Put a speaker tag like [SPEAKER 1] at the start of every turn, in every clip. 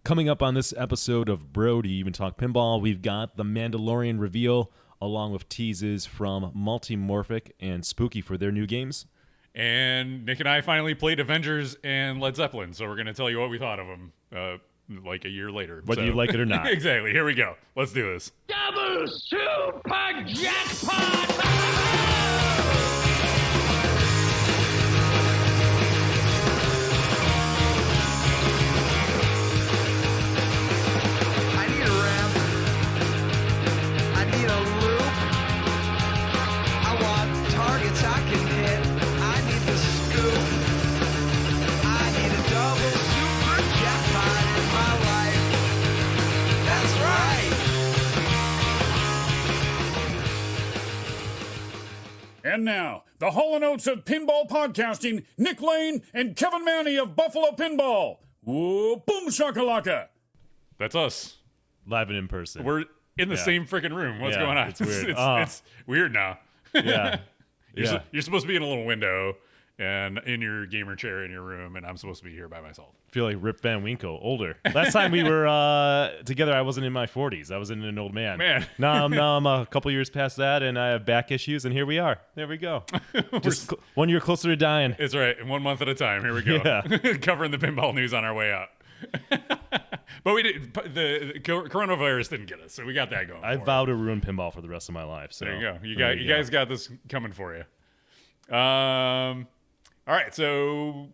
[SPEAKER 1] Coming up on this episode of Bro Do You Even Talk Pinball, we've got the Mandalorian reveal along with teases from Multimorphic and Spooky for their new games.
[SPEAKER 2] And Nick and I finally played Avengers and Led Zeppelin, so we're going to tell you what we thought of them like a year later.
[SPEAKER 1] Whether you like it or not.
[SPEAKER 2] Exactly. Here we go. Let's do this.
[SPEAKER 3] Double super jackpot!
[SPEAKER 4] I need a ramp. I need a loop. I want targets I can hit. I need the scoop. I need a double super jackpot in my life. That's right.
[SPEAKER 5] And now, the Hall & Oates of pinball podcasting, Nick Lane and Kevin Manny of Buffalo Pinball. Whoa, boom shakalaka.
[SPEAKER 2] That's us.
[SPEAKER 1] Live and in person.
[SPEAKER 2] We're in the same freaking room. What's going on?
[SPEAKER 1] It's weird.
[SPEAKER 2] It's weird now.
[SPEAKER 1] Yeah.
[SPEAKER 2] You're supposed to be in a little window and in your gamer chair in your room, and I'm supposed to be here by myself.
[SPEAKER 1] I feel like Rip Van Winkle, older. Last time we were together, I wasn't in my 40s. I was in an old man. Now I'm a couple years past that, and I have back issues, and here we are. There we go. Just 1 year closer to dying.
[SPEAKER 2] It's right. 1 month at a time. Here we go.
[SPEAKER 1] Yeah.
[SPEAKER 2] Covering the pinball news on our way out. But we did. The coronavirus didn't get us, so we got that going.
[SPEAKER 1] I vow to ruin pinball for the rest of my life. So
[SPEAKER 2] there you go. You guys got this coming for you. All right, so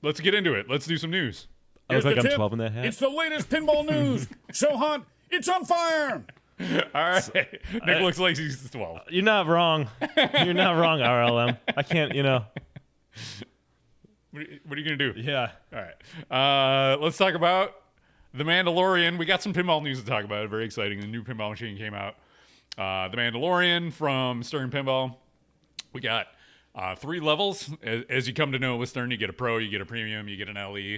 [SPEAKER 2] let's get into it. Let's do some news.
[SPEAKER 1] I look
[SPEAKER 5] Here's
[SPEAKER 1] like
[SPEAKER 5] the
[SPEAKER 1] I'm
[SPEAKER 5] tip.
[SPEAKER 1] 12 in that hat.
[SPEAKER 5] It's the latest pinball news. So hot, it's on fire.
[SPEAKER 2] All right, Nick looks like he's 12.
[SPEAKER 1] You're not wrong. You're not wrong, RLM. I can't,
[SPEAKER 2] What are you gonna do?
[SPEAKER 1] Yeah.
[SPEAKER 2] All right. Let's talk about The Mandalorian. We got some pinball news to talk about. Very exciting. The new pinball machine came out. The Mandalorian from Stern Pinball. We got 3 levels. As you come to know with Stern, you get a Pro, you get a Premium, you get an LE.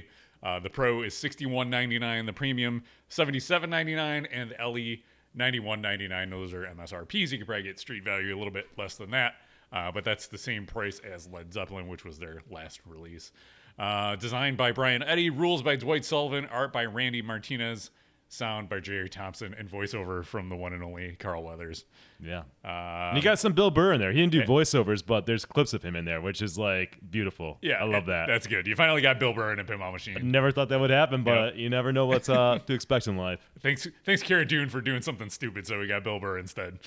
[SPEAKER 2] The Pro is $61.99. The Premium $77.99, and the LE $91.99. Those are MSRPs. You could probably get street value a little bit less than that. But that's the same price as Led Zeppelin, which was their last release. Designed by Brian Eddy, rules by Dwight Sullivan, art by Randy Martinez, sound by Jerry Thompson, and voiceover from the one and only Carl Weathers.
[SPEAKER 1] Yeah. And you got some Bill Burr in there. He didn't do voiceovers, but there's clips of him in there, which is like beautiful.
[SPEAKER 2] Yeah,
[SPEAKER 1] I love that.
[SPEAKER 2] That's good. You finally got Bill Burr in a pinball machine.
[SPEAKER 1] Never thought that would happen, but you never know what's to expect in life.
[SPEAKER 2] Thanks, Cara Dune, for doing something stupid, so we got Bill Burr instead.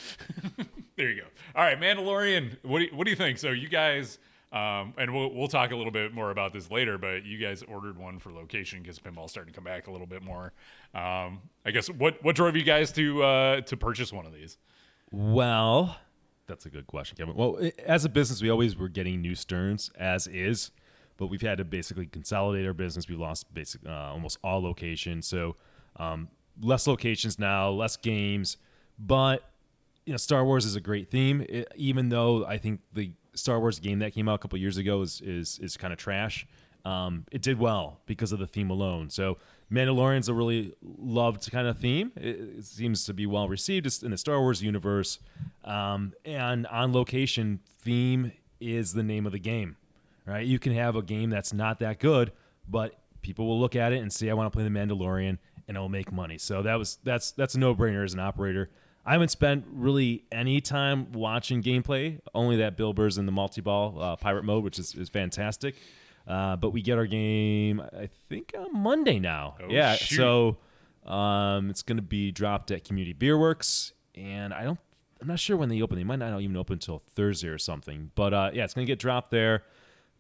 [SPEAKER 2] There you go. All right, Mandalorian. What do you think? So you guys, and we'll talk a little bit more about this later, but you guys ordered one for location because pinball's starting to come back a little bit more. I guess what drove you guys to purchase one of these?
[SPEAKER 1] Well, that's a good question, Kevin. Well, as a business, we always were getting new Sterns as is, but we've had to basically consolidate our business. We lost almost all locations, so less locations now, less games. But Star Wars is a great theme, even though I think the Star Wars game that came out a couple years ago is kind of trash. It did well because of the theme alone. So Mandalorian's a really loved kind of theme. It seems to be well received in the Star Wars universe. And on location theme is the name of the game, right? You can have a game that's not that good, but people will look at it and say, I want to play the Mandalorian, and it'll make money. So that's a no-brainer as an operator. I haven't spent really any time watching gameplay, only that Bill Burr's in the multi-ball pirate mode, which is fantastic. But we get our game, I think, on Monday now.
[SPEAKER 2] Oh,
[SPEAKER 1] yeah,
[SPEAKER 2] shoot.
[SPEAKER 1] so it's going to be dropped at Community Beer Works, and I'm not sure when they open. They might not even open until Thursday or something. But it's going to get dropped there.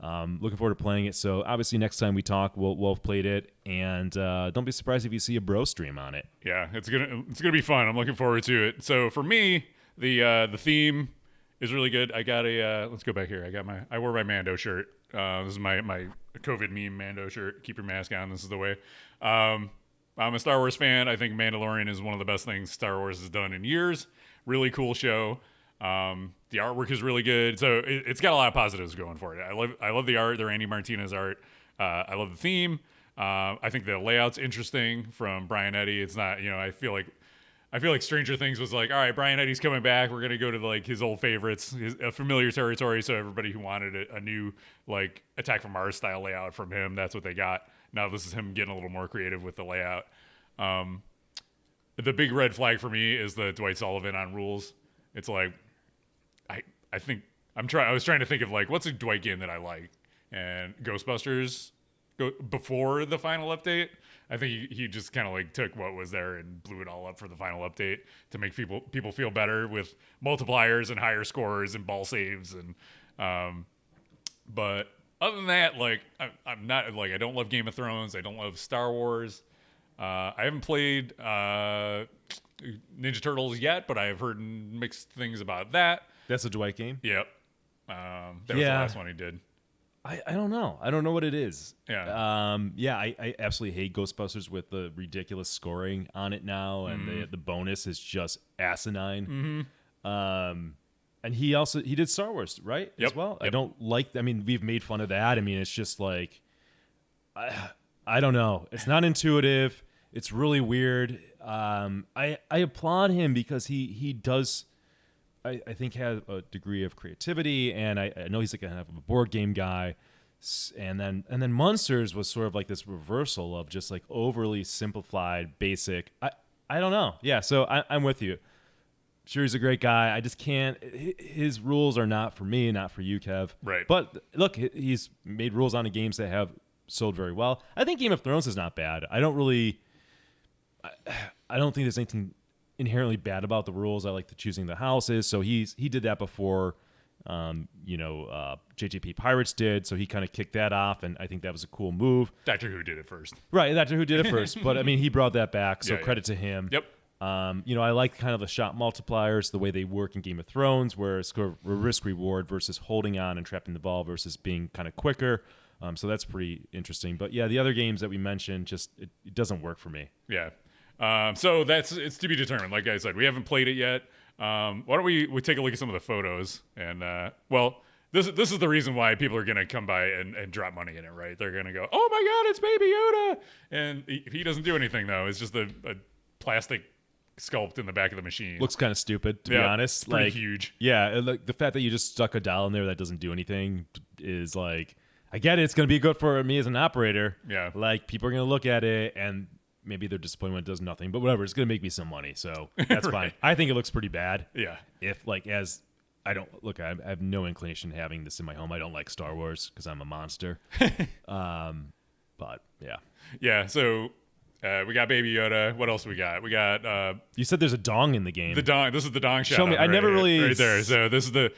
[SPEAKER 1] Looking forward to playing it. So obviously next time we talk, we'll have played it, and don't be surprised if you see a bro stream on it.
[SPEAKER 2] Yeah, it's gonna be fun. I'm looking forward to it. So for me, the theme is really good. I got let's go back here. I wore my Mando shirt. This is my COVID meme Mando shirt. Keep your mask on. This is the way. I'm a Star Wars fan. I think Mandalorian is one of the best things Star Wars has done in years. Really cool show. The artwork is really good. So it's got a lot of positives going for it. I love the art, the Randy Martinez art. I love the theme. I think the layout's interesting from Brian Eddy. It's not, I feel like Stranger Things was like, all right, Brian Eddy's coming back. We're going to go to like his old favorites, a familiar territory. So everybody who wanted a new like Attack from Mars style layout from him, that's what they got. Now this is him getting a little more creative with the layout. The big red flag for me is the Dwight Sullivan on rules. It's like, I think I was trying to think of like, what's a Dwight game that I like? And Ghostbusters before the final update. I think he just kind of like took what was there and blew it all up for the final update to make people feel better with multipliers and higher scores and ball saves and but other than that, like I'm not like, I don't love Game of Thrones, I don't love Star Wars. I haven't played Ninja Turtles yet, but I have heard mixed things about that.
[SPEAKER 1] That's a Dwight game?
[SPEAKER 2] Yep. That was the last one he did.
[SPEAKER 1] I don't know. I don't know what it is.
[SPEAKER 2] Yeah.
[SPEAKER 1] I absolutely hate Ghostbusters with the ridiculous scoring on it now, and the bonus is just asinine. And he did Star Wars, right?
[SPEAKER 2] Yep.
[SPEAKER 1] As well.
[SPEAKER 2] Yep.
[SPEAKER 1] I don't like. I mean, we've made fun of that. I mean, it's just like, I don't know. It's not intuitive. It's really weird. I applaud him because he does. I think has a degree of creativity, and I know he's like kind of a board game guy, and then Monsters was sort of like this reversal of just like overly simplified, basic. I don't know. Yeah, so I'm with you. Sure, he's a great guy. I just can't. His rules are not for me, not for you, Kev.
[SPEAKER 2] Right.
[SPEAKER 1] But look, he's made rules on the games that have sold very well. I think Game of Thrones is not bad. I don't think there's anything inherently bad about the rules. I like the choosing the houses. So he did that before, JJP Pirates did. So he kind of kicked that off, and I think that was a cool move.
[SPEAKER 2] Doctor Who did it first.
[SPEAKER 1] Right, Doctor Who did it first, but I mean he brought that back. So
[SPEAKER 2] Yeah,
[SPEAKER 1] credit to him.
[SPEAKER 2] Yep.
[SPEAKER 1] I like kind of the shot multipliers, the way they work in Game of Thrones, where it's sort of a risk reward versus holding on and trapping the ball versus being kind of quicker. So that's pretty interesting. But yeah, the other games that we mentioned, just it doesn't work for me.
[SPEAKER 2] Yeah. So it's to be determined. Like I said, we haven't played it yet. Why don't we take a look at some of the photos? And this is the reason why people are gonna come by and drop money in it, right? They're gonna go, oh my god, it's Baby Yoda, and he doesn't do anything though. It's just a plastic sculpt in the back of the machine.
[SPEAKER 1] Looks kind of stupid, to be honest.
[SPEAKER 2] It's pretty
[SPEAKER 1] like,
[SPEAKER 2] huge.
[SPEAKER 1] Yeah, like the fact that you just stuck a dial in there that doesn't do anything is like, I get it. It's gonna be good for me as an operator.
[SPEAKER 2] Yeah.
[SPEAKER 1] Like people are gonna look at it and maybe they're disappointed when it does nothing, but whatever. It's gonna make me some money, so that's
[SPEAKER 2] Right.
[SPEAKER 1] fine. I think it looks pretty bad.
[SPEAKER 2] Yeah.
[SPEAKER 1] If like I have no inclination having this in my home. I don't like Star Wars because I'm a monster. But yeah.
[SPEAKER 2] Yeah. So we got Baby Yoda. What else we got? We got
[SPEAKER 1] You said there's a dong in the game.
[SPEAKER 2] the dong. This is the dong shot.
[SPEAKER 1] Show me.
[SPEAKER 2] on
[SPEAKER 1] I never really
[SPEAKER 2] right there. So this is the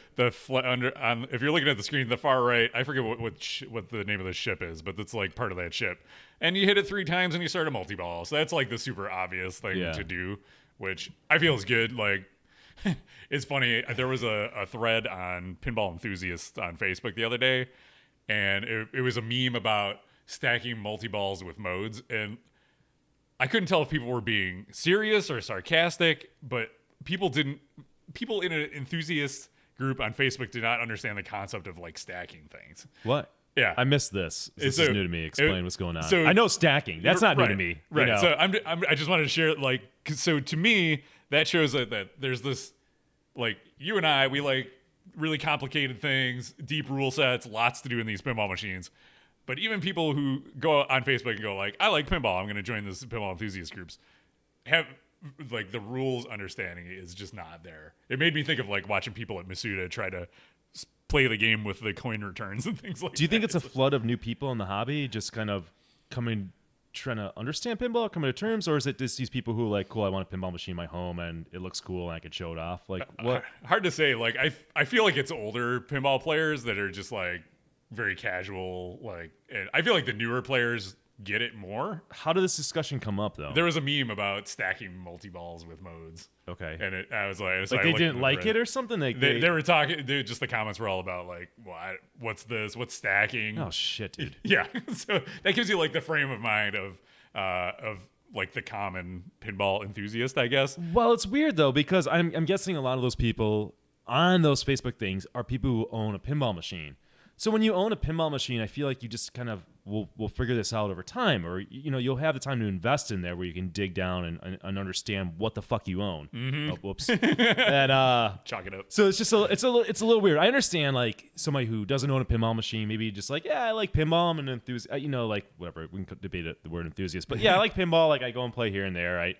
[SPEAKER 2] under on. If you're looking at the screen, the far right. I forget what the name of the ship is, but it's like part of that ship. And you hit it 3 times and you start a multi-ball. So that's like the super obvious thing to do, which I feel is good. Like it's funny. There was a thread on Pinball Enthusiasts on Facebook the other day, and it was a meme about stacking multi-balls with modes, and I couldn't tell if people were being serious or sarcastic, but people in an enthusiast group on Facebook did not understand the concept of like stacking things.
[SPEAKER 1] What?
[SPEAKER 2] Yeah,
[SPEAKER 1] I missed this. This is new to me. Explain what's going on.
[SPEAKER 2] So,
[SPEAKER 1] I know stacking. That's not new to me.
[SPEAKER 2] Right.
[SPEAKER 1] You know?
[SPEAKER 2] So I just wanted to share like, so to me that shows that there's this, like, you and I, we like really complicated things, deep rule sets, lots to do in these pinball machines. But even people who go on Facebook and go like, I like pinball, I'm going to join this pinball enthusiast groups, have like the rules understanding is just not there. It made me think of like watching people at Masuda try to play the game with the coin returns and things like that.
[SPEAKER 1] Do you think it's a flood of new people in the hobby just kind of trying to understand pinball, coming to terms, or is it just these people who are like, cool, I want a pinball machine in my home and it looks cool and I can show it off? Like, what?
[SPEAKER 2] Hard to say. Like, I feel like it's older pinball players that are just like very casual. Like, and I feel like the newer players get it more.
[SPEAKER 1] How did this discussion come up though?
[SPEAKER 2] There was a meme about stacking multi-balls with modes.
[SPEAKER 1] Okay.
[SPEAKER 2] And I was like,
[SPEAKER 1] like they didn't like it or something?
[SPEAKER 2] They were talking, just the comments were all about like, what's this? What's stacking?
[SPEAKER 1] Oh shit, dude.
[SPEAKER 2] Yeah. So that gives you like the frame of mind of like the common pinball enthusiast, I guess.
[SPEAKER 1] Well, it's weird though, because I'm guessing a lot of those people on those Facebook things are people who own a pinball machine. So when you own a pinball machine, I feel like you just kind of will figure this out over time, or you'll have the time to invest in there where you can dig down and understand what the fuck you own. Oh, whoops. And
[SPEAKER 2] Chalk it up.
[SPEAKER 1] so it's just it's a little weird. I understand like somebody who doesn't own a pinball machine, maybe just like, yeah, I like pinball. I'm an enthusiast, like whatever. We can debate the word enthusiast, but yeah, I like pinball. Like I go and play here and there. I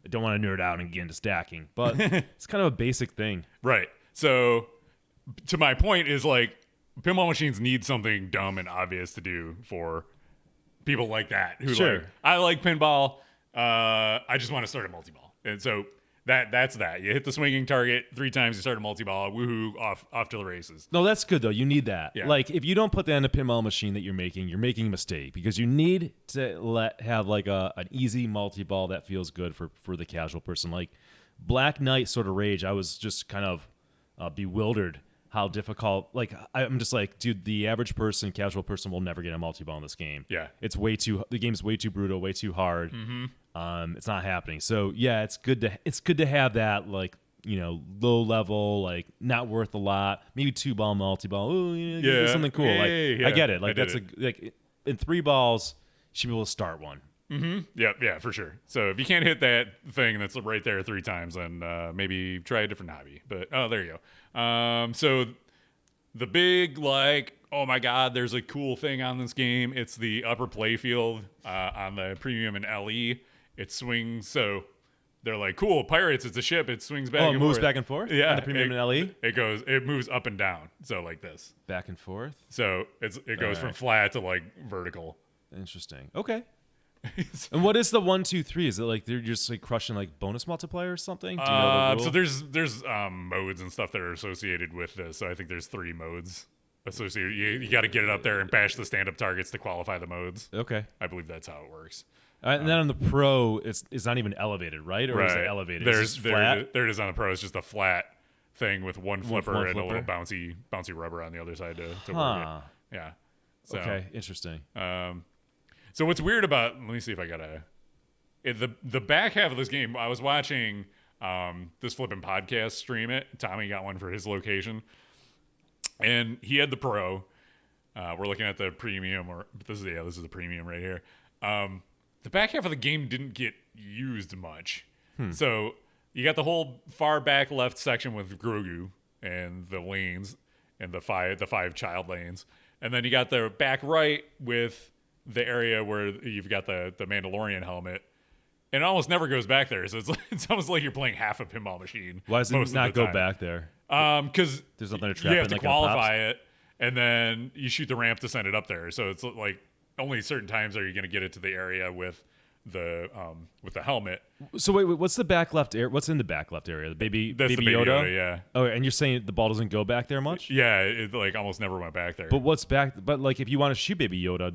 [SPEAKER 1] don't want to nerd out and get into stacking, but it's kind of a basic thing.
[SPEAKER 2] Right. So to my point is like, pinball machines need something dumb and obvious to do for people like that who
[SPEAKER 1] Sure.
[SPEAKER 2] like, I like pinball. I just want to start a multi-ball. And so that's that. You hit the swinging target 3 times, you start a multi-ball, woohoo, off to the races.
[SPEAKER 1] No, that's good though. You need that.
[SPEAKER 2] Yeah.
[SPEAKER 1] Like if you don't put that in a pinball machine that you're making a mistake, because you need to have like an easy multi-ball that feels good for the casual person. Like Black Knight sort of rage, I was just kind of bewildered how difficult, like I'm just like, dude, the average person, casual person will never get a multi-ball in this game.
[SPEAKER 2] Yeah.
[SPEAKER 1] The game's way too brutal, way too hard. It's not happening. So yeah, it's good to have that, like, low level, like not worth a lot, maybe 2-ball multi-ball. Oh, yeah, something cool.
[SPEAKER 2] Yeah.
[SPEAKER 1] I get it. Like like in 3 balls, you should be able to start one.
[SPEAKER 2] Yeah, for sure. So if you can't hit that thing that's right there 3 times, then maybe try a different hobby. But there you go. So the big, like, oh my God, there's a cool thing on this game. It's the upper playfield on the premium and LE. It swings. So they're like, cool, pirates. It's a ship. It swings back.
[SPEAKER 1] Oh,
[SPEAKER 2] and
[SPEAKER 1] it moves
[SPEAKER 2] forth.
[SPEAKER 1] back and forth.
[SPEAKER 2] Yeah,
[SPEAKER 1] on the premium and LE.
[SPEAKER 2] It moves up and down. So like this.
[SPEAKER 1] Back and forth.
[SPEAKER 2] So it goes from flat to like vertical.
[SPEAKER 1] Interesting. Okay. And what is the 1, 2, 3? Is it like they're just like crushing like bonus multiplier or something? Do you know the
[SPEAKER 2] So
[SPEAKER 1] rule?
[SPEAKER 2] there's modes and stuff that are associated with this. So I think there's 3 modes associated. You got to get it up there and bash the stand-up targets to qualify the modes.
[SPEAKER 1] Okay.
[SPEAKER 2] I believe that's how it works.
[SPEAKER 1] And then on the pro, it's not even elevated, right? Or is it elevated? Is it flat?
[SPEAKER 2] There it is on the pro. It's just a flat thing with one flipper
[SPEAKER 1] one
[SPEAKER 2] and a little
[SPEAKER 1] flipper?
[SPEAKER 2] bouncy rubber on the other side to work it. Yeah. So,
[SPEAKER 1] Okay, interesting.
[SPEAKER 2] So what's weird about? Let me see if I got the back half of this game. I was watching this flipping podcast stream it. Tommy got one for his location, and he had the pro. We're looking at the premium, or this is the premium right here. The back half of the game didn't get used much, so you got the whole far back left section with Grogu and the lanes and the five child lanes, and then you got the back right with the area where you've got the Mandalorian helmet, and it almost never goes back there. So it's almost like you're playing half a pinball machine.
[SPEAKER 1] Why does it not go back there?
[SPEAKER 2] Because
[SPEAKER 1] There's nothing to trap
[SPEAKER 2] you
[SPEAKER 1] it
[SPEAKER 2] have to
[SPEAKER 1] like in the pops?
[SPEAKER 2] qualify it, and then you shoot the ramp to send it up there. So it's like only certain times are you going to get it to the area with the helmet.
[SPEAKER 1] So wait, what's the back left area? What's in the back left area? The baby
[SPEAKER 2] That's
[SPEAKER 1] baby
[SPEAKER 2] the Baby
[SPEAKER 1] Yoda?
[SPEAKER 2] Yoda, yeah.
[SPEAKER 1] Oh, and you're saying the ball doesn't go back there much?
[SPEAKER 2] Yeah, it like almost never went back there.
[SPEAKER 1] But what's back? But like, if you want to shoot Baby Yoda,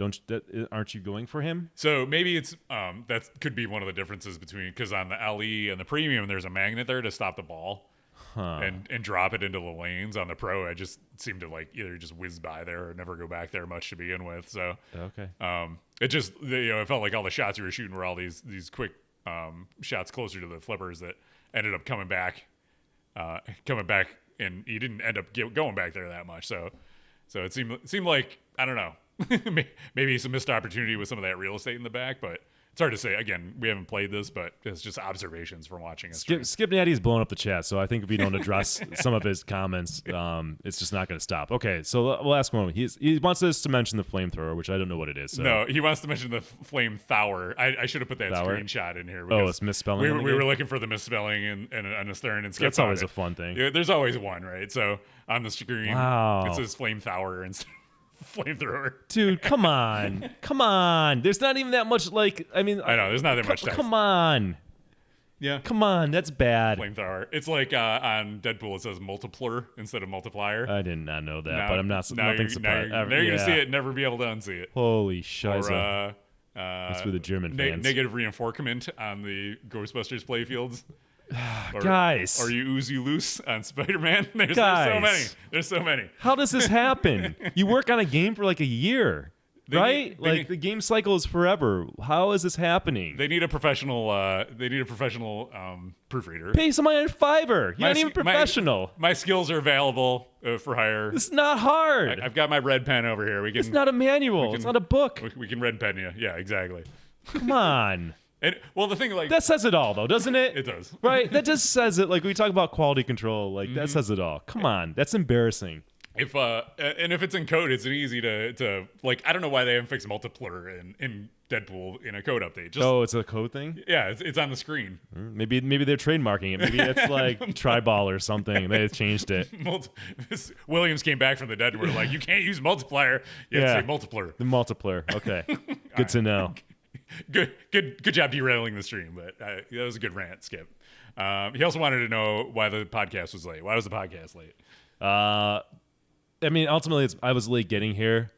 [SPEAKER 1] aren't you going for him?
[SPEAKER 2] So maybe it's that could be one of the differences between, because on the LE and the premium there's a magnet there to stop the ball and drop it into the lanes. On the pro, I just seemed to like either just whiz by there or never go back there much to begin with. So
[SPEAKER 1] Okay.
[SPEAKER 2] it just it felt like all the shots you were shooting were all these quick shots closer to the flippers that ended up coming back, and you didn't end up going back there that much. So it seemed like, I don't know, maybe some missed opportunity with some of that real estate in the back, but it's hard to say. Again, we haven't played this, but it's just observations from watching a stream.
[SPEAKER 1] Skip Natty's blowing up the chat, so I think if we don't address some of his comments, it's just not going to stop. Okay, so we'll ask one. He wants us to mention the flamethrower, which I don't know what it is. So.
[SPEAKER 2] No, he wants to mention the flame Thauer. I should have put that
[SPEAKER 1] Thauer?
[SPEAKER 2] screenshot in here.
[SPEAKER 1] Oh, it's misspelling.
[SPEAKER 2] We were looking for the misspelling and on the Stern, and Skip
[SPEAKER 1] That's
[SPEAKER 2] found
[SPEAKER 1] always
[SPEAKER 2] it.
[SPEAKER 1] a fun thing.
[SPEAKER 2] Yeah, there's always one, right? So on the screen,
[SPEAKER 1] Wow.
[SPEAKER 2] it says flame Thauer and flamethrower.
[SPEAKER 1] Dude, come on. There's not even that much. Like, I mean,
[SPEAKER 2] I know there's not that much text.
[SPEAKER 1] Come on,
[SPEAKER 2] Yeah,
[SPEAKER 1] that's bad.
[SPEAKER 2] flamethrower. It's like on Deadpool, it says multipler instead of multiplier.
[SPEAKER 1] I did not know that,
[SPEAKER 2] Now-
[SPEAKER 1] but I'm not.
[SPEAKER 2] now
[SPEAKER 1] Nothing
[SPEAKER 2] you're,
[SPEAKER 1] surprised.
[SPEAKER 2] Now you're gonna see it, and never be able to unsee it.
[SPEAKER 1] Holy
[SPEAKER 2] Or
[SPEAKER 1] shiza! That's for the German fans.
[SPEAKER 2] Negative reinforcement on the Ghostbusters playfields.
[SPEAKER 1] Guys,
[SPEAKER 2] Or you oozy loose on Spider-Man. There's so
[SPEAKER 1] Guys.
[SPEAKER 2] many. There's so many.
[SPEAKER 1] how does this happen? You work on a game for like a year. right? The game cycle is forever. How is this happening?
[SPEAKER 2] They need a professional. Proofreader.
[SPEAKER 1] Pay somebody on Fiverr. You're not even professional.
[SPEAKER 2] My skills are available for hire.
[SPEAKER 1] It's not hard.
[SPEAKER 2] I've got my red pen over here.
[SPEAKER 1] It's not a manual. It's not a book.
[SPEAKER 2] We can red pen you. Yeah, exactly.
[SPEAKER 1] Come on.
[SPEAKER 2] And the thing
[SPEAKER 1] that says it all, though, doesn't it?
[SPEAKER 2] It does.
[SPEAKER 1] Right? That just says it. Like we talk about quality control. That says it all. Come on. That's embarrassing.
[SPEAKER 2] If it's in code, it's easy to I don't know why they haven't fixed multiplier in Deadpool in a code update.
[SPEAKER 1] It's a code thing?
[SPEAKER 2] Yeah, it's on the screen.
[SPEAKER 1] Maybe they're trademarking it. Maybe it's like Tribal or something. They changed it.
[SPEAKER 2] Williams came back from the dead and were like, you can't use multiplier. You have to say multiplier.
[SPEAKER 1] The multiplier. Okay. Good to know.
[SPEAKER 2] Good job derailing the stream, but that was a good rant, Skip. He also wanted to know why the podcast was late. Why was the podcast late?
[SPEAKER 1] Ultimately, I was late getting here.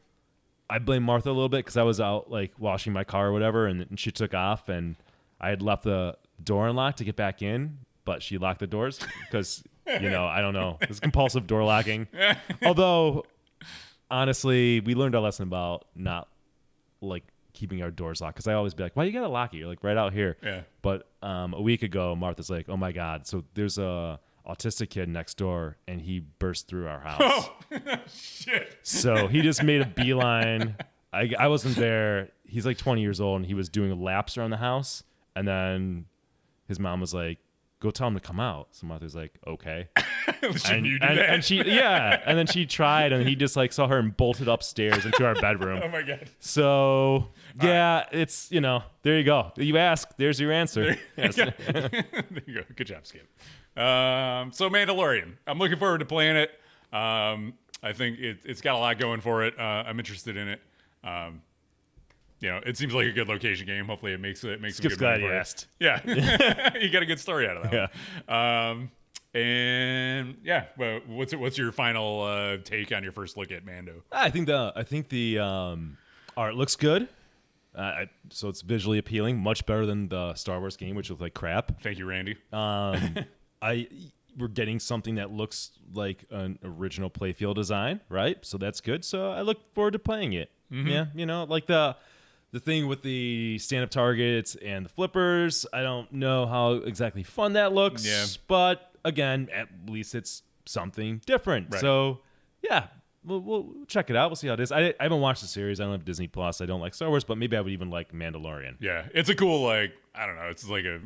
[SPEAKER 1] I blame Martha a little bit because I was out washing my car or whatever, and she took off, and I had left the door unlocked to get back in, but she locked the doors because I don't know, it's compulsive door locking. Although, honestly, we learned a lesson about not keeping our doors locked because I always be like, why you gotta lock it? You're right out here.
[SPEAKER 2] Yeah.
[SPEAKER 1] But a week ago, Martha's like, oh my god, so there's a autistic kid next door and he burst through our house.
[SPEAKER 2] Oh, shit.
[SPEAKER 1] So he just made a beeline. I wasn't there. He's 20 years old and he was doing laps around the house. And then his mom was like, go tell him to come out. So Martha's like, okay.
[SPEAKER 2] Shouldn't you do that?
[SPEAKER 1] And she, and then she tried and he just saw her and bolted upstairs into our bedroom.
[SPEAKER 2] Oh my God.
[SPEAKER 1] So it's, there you go. You ask, there's your answer. Yes.
[SPEAKER 2] There you go. Good job, Skip. So Mandalorian, I'm looking forward to playing it. I think it's got a lot going for it. I'm interested in it. It seems like a good location game. Hopefully it makes some good money for it. Yeah. You got a good story out of that one. And well, what's your final take on your first look at Mando?
[SPEAKER 1] I think the art looks good. So it's visually appealing, much better than the Star Wars game, which looked like crap.
[SPEAKER 2] Thank you, Randy.
[SPEAKER 1] We're getting something that looks like an original playfield design, right? So that's good. So I look forward to playing it. Mm-hmm. Yeah, the thing with the stand-up targets and the flippers, I don't know how exactly fun that looks.
[SPEAKER 2] Yeah.
[SPEAKER 1] But again, at least it's something different. Right. So yeah, we'll check it out. We'll see how it is. I haven't watched the series. I don't have Disney Plus. I don't like Star Wars, but maybe I would even like Mandalorian.
[SPEAKER 2] Yeah, it's a cool I don't know. It's like a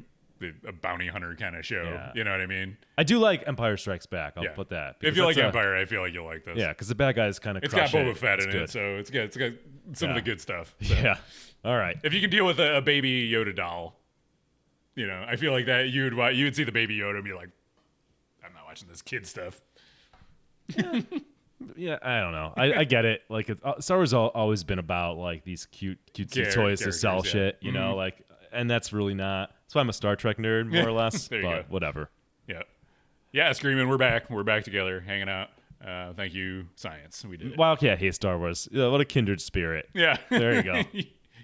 [SPEAKER 2] bounty hunter kind of show. Yeah. You know what I mean?
[SPEAKER 1] I do like Empire Strikes Back. I'll put that.
[SPEAKER 2] If you like Empire, I feel like you'll like this.
[SPEAKER 1] Yeah, because the bad guys kind of
[SPEAKER 2] It's got Boba Fett in it, so it's got some of the good stuff. So.
[SPEAKER 1] Yeah. All right.
[SPEAKER 2] If you can deal with a baby Yoda doll, I feel like that you would see the baby Yoda and be like, I'm not watching this kid stuff.
[SPEAKER 1] Yeah, I don't know. I get it. Star Wars always been about these cutesy toys to sell shit, and that's really not. That's why I'm a Star Trek nerd, more or less.
[SPEAKER 2] There you
[SPEAKER 1] but
[SPEAKER 2] go.
[SPEAKER 1] Whatever.
[SPEAKER 2] Yeah, Screaming, we're back. We're back together, hanging out. Thank you, science. We did it.
[SPEAKER 1] Wildcat hates Star Wars. What a kindred spirit.
[SPEAKER 2] Yeah.
[SPEAKER 1] There you go.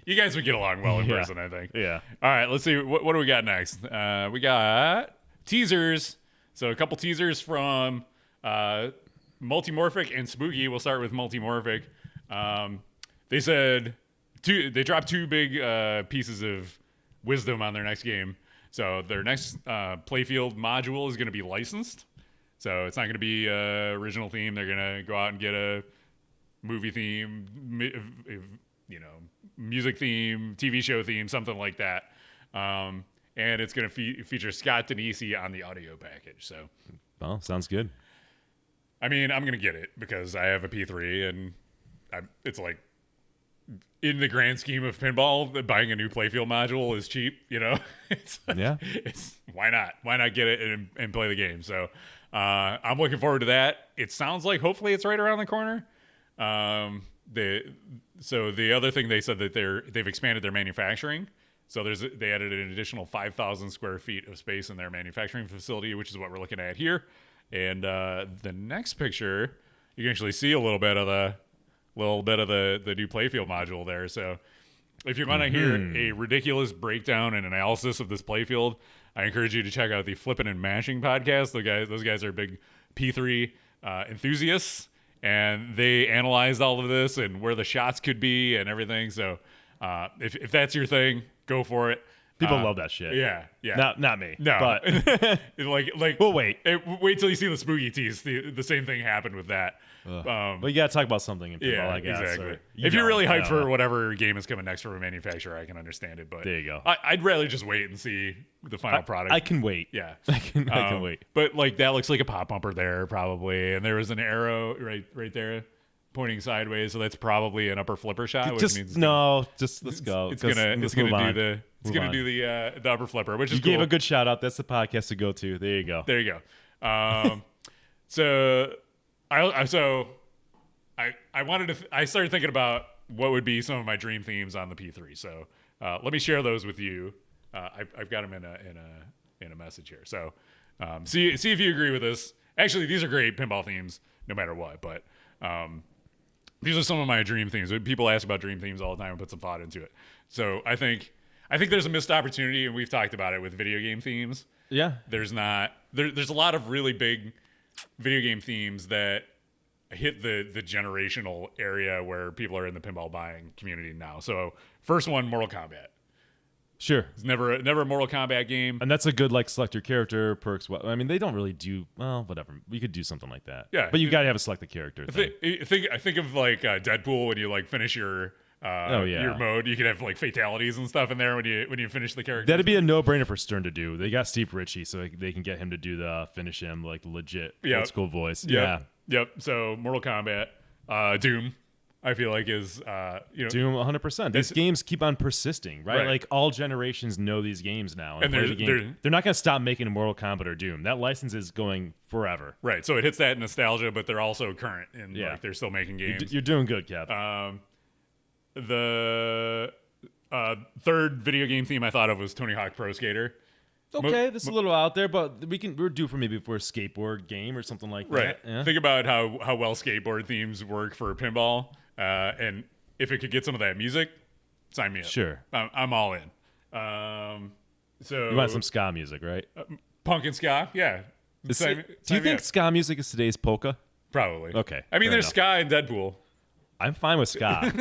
[SPEAKER 2] You guys would get along well in person, I think.
[SPEAKER 1] Yeah.
[SPEAKER 2] All right, let's see. What do we got next? We got teasers. So a couple teasers from Multimorphic and Spooky. We'll start with Multimorphic. They said they dropped two big pieces of wisdom on their next game. So their next playfield module is going to be licensed. So it's not going to be original theme. They're going to go out and get a movie theme, music theme, TV show theme, something like that. And it's going to feature Scott Denisi on the audio package. So,
[SPEAKER 1] well, sounds good.
[SPEAKER 2] I mean, I'm going to get it because I have a P3 and it's in the grand scheme of pinball, buying a new playfield module is cheap, It's why not? Why not get it and play the game? So I'm looking forward to that. It sounds like hopefully it's right around the corner. So the other thing they said that they've expanded their manufacturing. So they added an additional 5,000 square feet of space in their manufacturing facility, which is what we're looking at here. And the next picture, you can actually see a little bit of the new playfield module there. So if you want to hear a ridiculous breakdown and analysis of this playfield, I encourage you to check out the Flippin' and Mashing podcast. Those guys are big P3 enthusiasts, and they analyzed all of this and where the shots could be and everything. So if that's your thing, go for it.
[SPEAKER 1] People love that shit.
[SPEAKER 2] Yeah.
[SPEAKER 1] Not me.
[SPEAKER 2] No,
[SPEAKER 1] But
[SPEAKER 2] like
[SPEAKER 1] we'll wait.
[SPEAKER 2] Wait till you see the spooky tease. The same thing happened with that.
[SPEAKER 1] But you gotta talk about something in pinball, I guess.
[SPEAKER 2] Exactly.
[SPEAKER 1] Or,
[SPEAKER 2] if you're really hyped for whatever game is coming next from a manufacturer, I can understand it. But
[SPEAKER 1] there you go.
[SPEAKER 2] I'd rather just wait and see the final product.
[SPEAKER 1] I can wait.
[SPEAKER 2] Yeah,
[SPEAKER 1] I can wait.
[SPEAKER 2] But like that looks like a pop bumper there probably, and there was an arrow right there pointing sideways, so that's probably an upper flipper shot. Which means
[SPEAKER 1] let's go.
[SPEAKER 2] It's gonna do the upper flipper, which is
[SPEAKER 1] you
[SPEAKER 2] cool.
[SPEAKER 1] gave a good shout out. That's the podcast to go to. There you go.
[SPEAKER 2] There you go. So I wanted to. I started thinking about what would be some of my dream themes on the P3. So let me share those with you. I've got them in a message here. So see if you agree with this. Actually, these are great pinball themes, no matter what. But these are some of my dream themes. People ask about dream themes all the time and put some thought into it. So I think there's a missed opportunity, and we've talked about it with video game themes.
[SPEAKER 1] Yeah.
[SPEAKER 2] There's a lot of really big video game themes that hit the generational area where people are in the pinball buying community now. So first one, Mortal Kombat.
[SPEAKER 1] Sure.
[SPEAKER 2] It's never a Mortal Kombat game.
[SPEAKER 1] And that's a good, like, select your character perks. I mean, they don't really do, well, whatever. We could do something like that.
[SPEAKER 2] Yeah.
[SPEAKER 1] But you got to have a select the character thing.
[SPEAKER 2] I think of like Deadpool when you like finish your mode. You could have like fatalities and stuff in there when you finish the character.
[SPEAKER 1] That'd be a no-brainer for Stern to do. They got Steve Ritchie, so they can get him to do the finish him, like, legit old school voice.
[SPEAKER 2] Yep. Yep. So Mortal Kombat, Doom, I feel like is
[SPEAKER 1] Doom 100%. These games keep on persisting, right? Like all generations know these games now, and play the game. They're not going to stop making a Mortal Kombat or Doom. That license is going forever.
[SPEAKER 2] Right. So it hits that nostalgia, but they're also current, and like they're still making games.
[SPEAKER 1] You're doing good, Cap.
[SPEAKER 2] The third video game theme I thought of was Tony Hawk Pro Skater.
[SPEAKER 1] Okay, this is a little out there, but we're due for maybe a skateboard game or something like that.
[SPEAKER 2] Right.
[SPEAKER 1] Yeah.
[SPEAKER 2] Think about how well skateboard themes work for pinball, and if it could get some of that music, sign me up.
[SPEAKER 1] Sure.
[SPEAKER 2] I'm all in. So
[SPEAKER 1] you want some ska music, right?
[SPEAKER 2] Punk and ska, yeah.
[SPEAKER 1] Do you think ska music is today's polka?
[SPEAKER 2] Probably.
[SPEAKER 1] Okay.
[SPEAKER 2] I mean,
[SPEAKER 1] fair
[SPEAKER 2] there's
[SPEAKER 1] enough.
[SPEAKER 2] ska in Deadpool.
[SPEAKER 1] I'm fine with ska,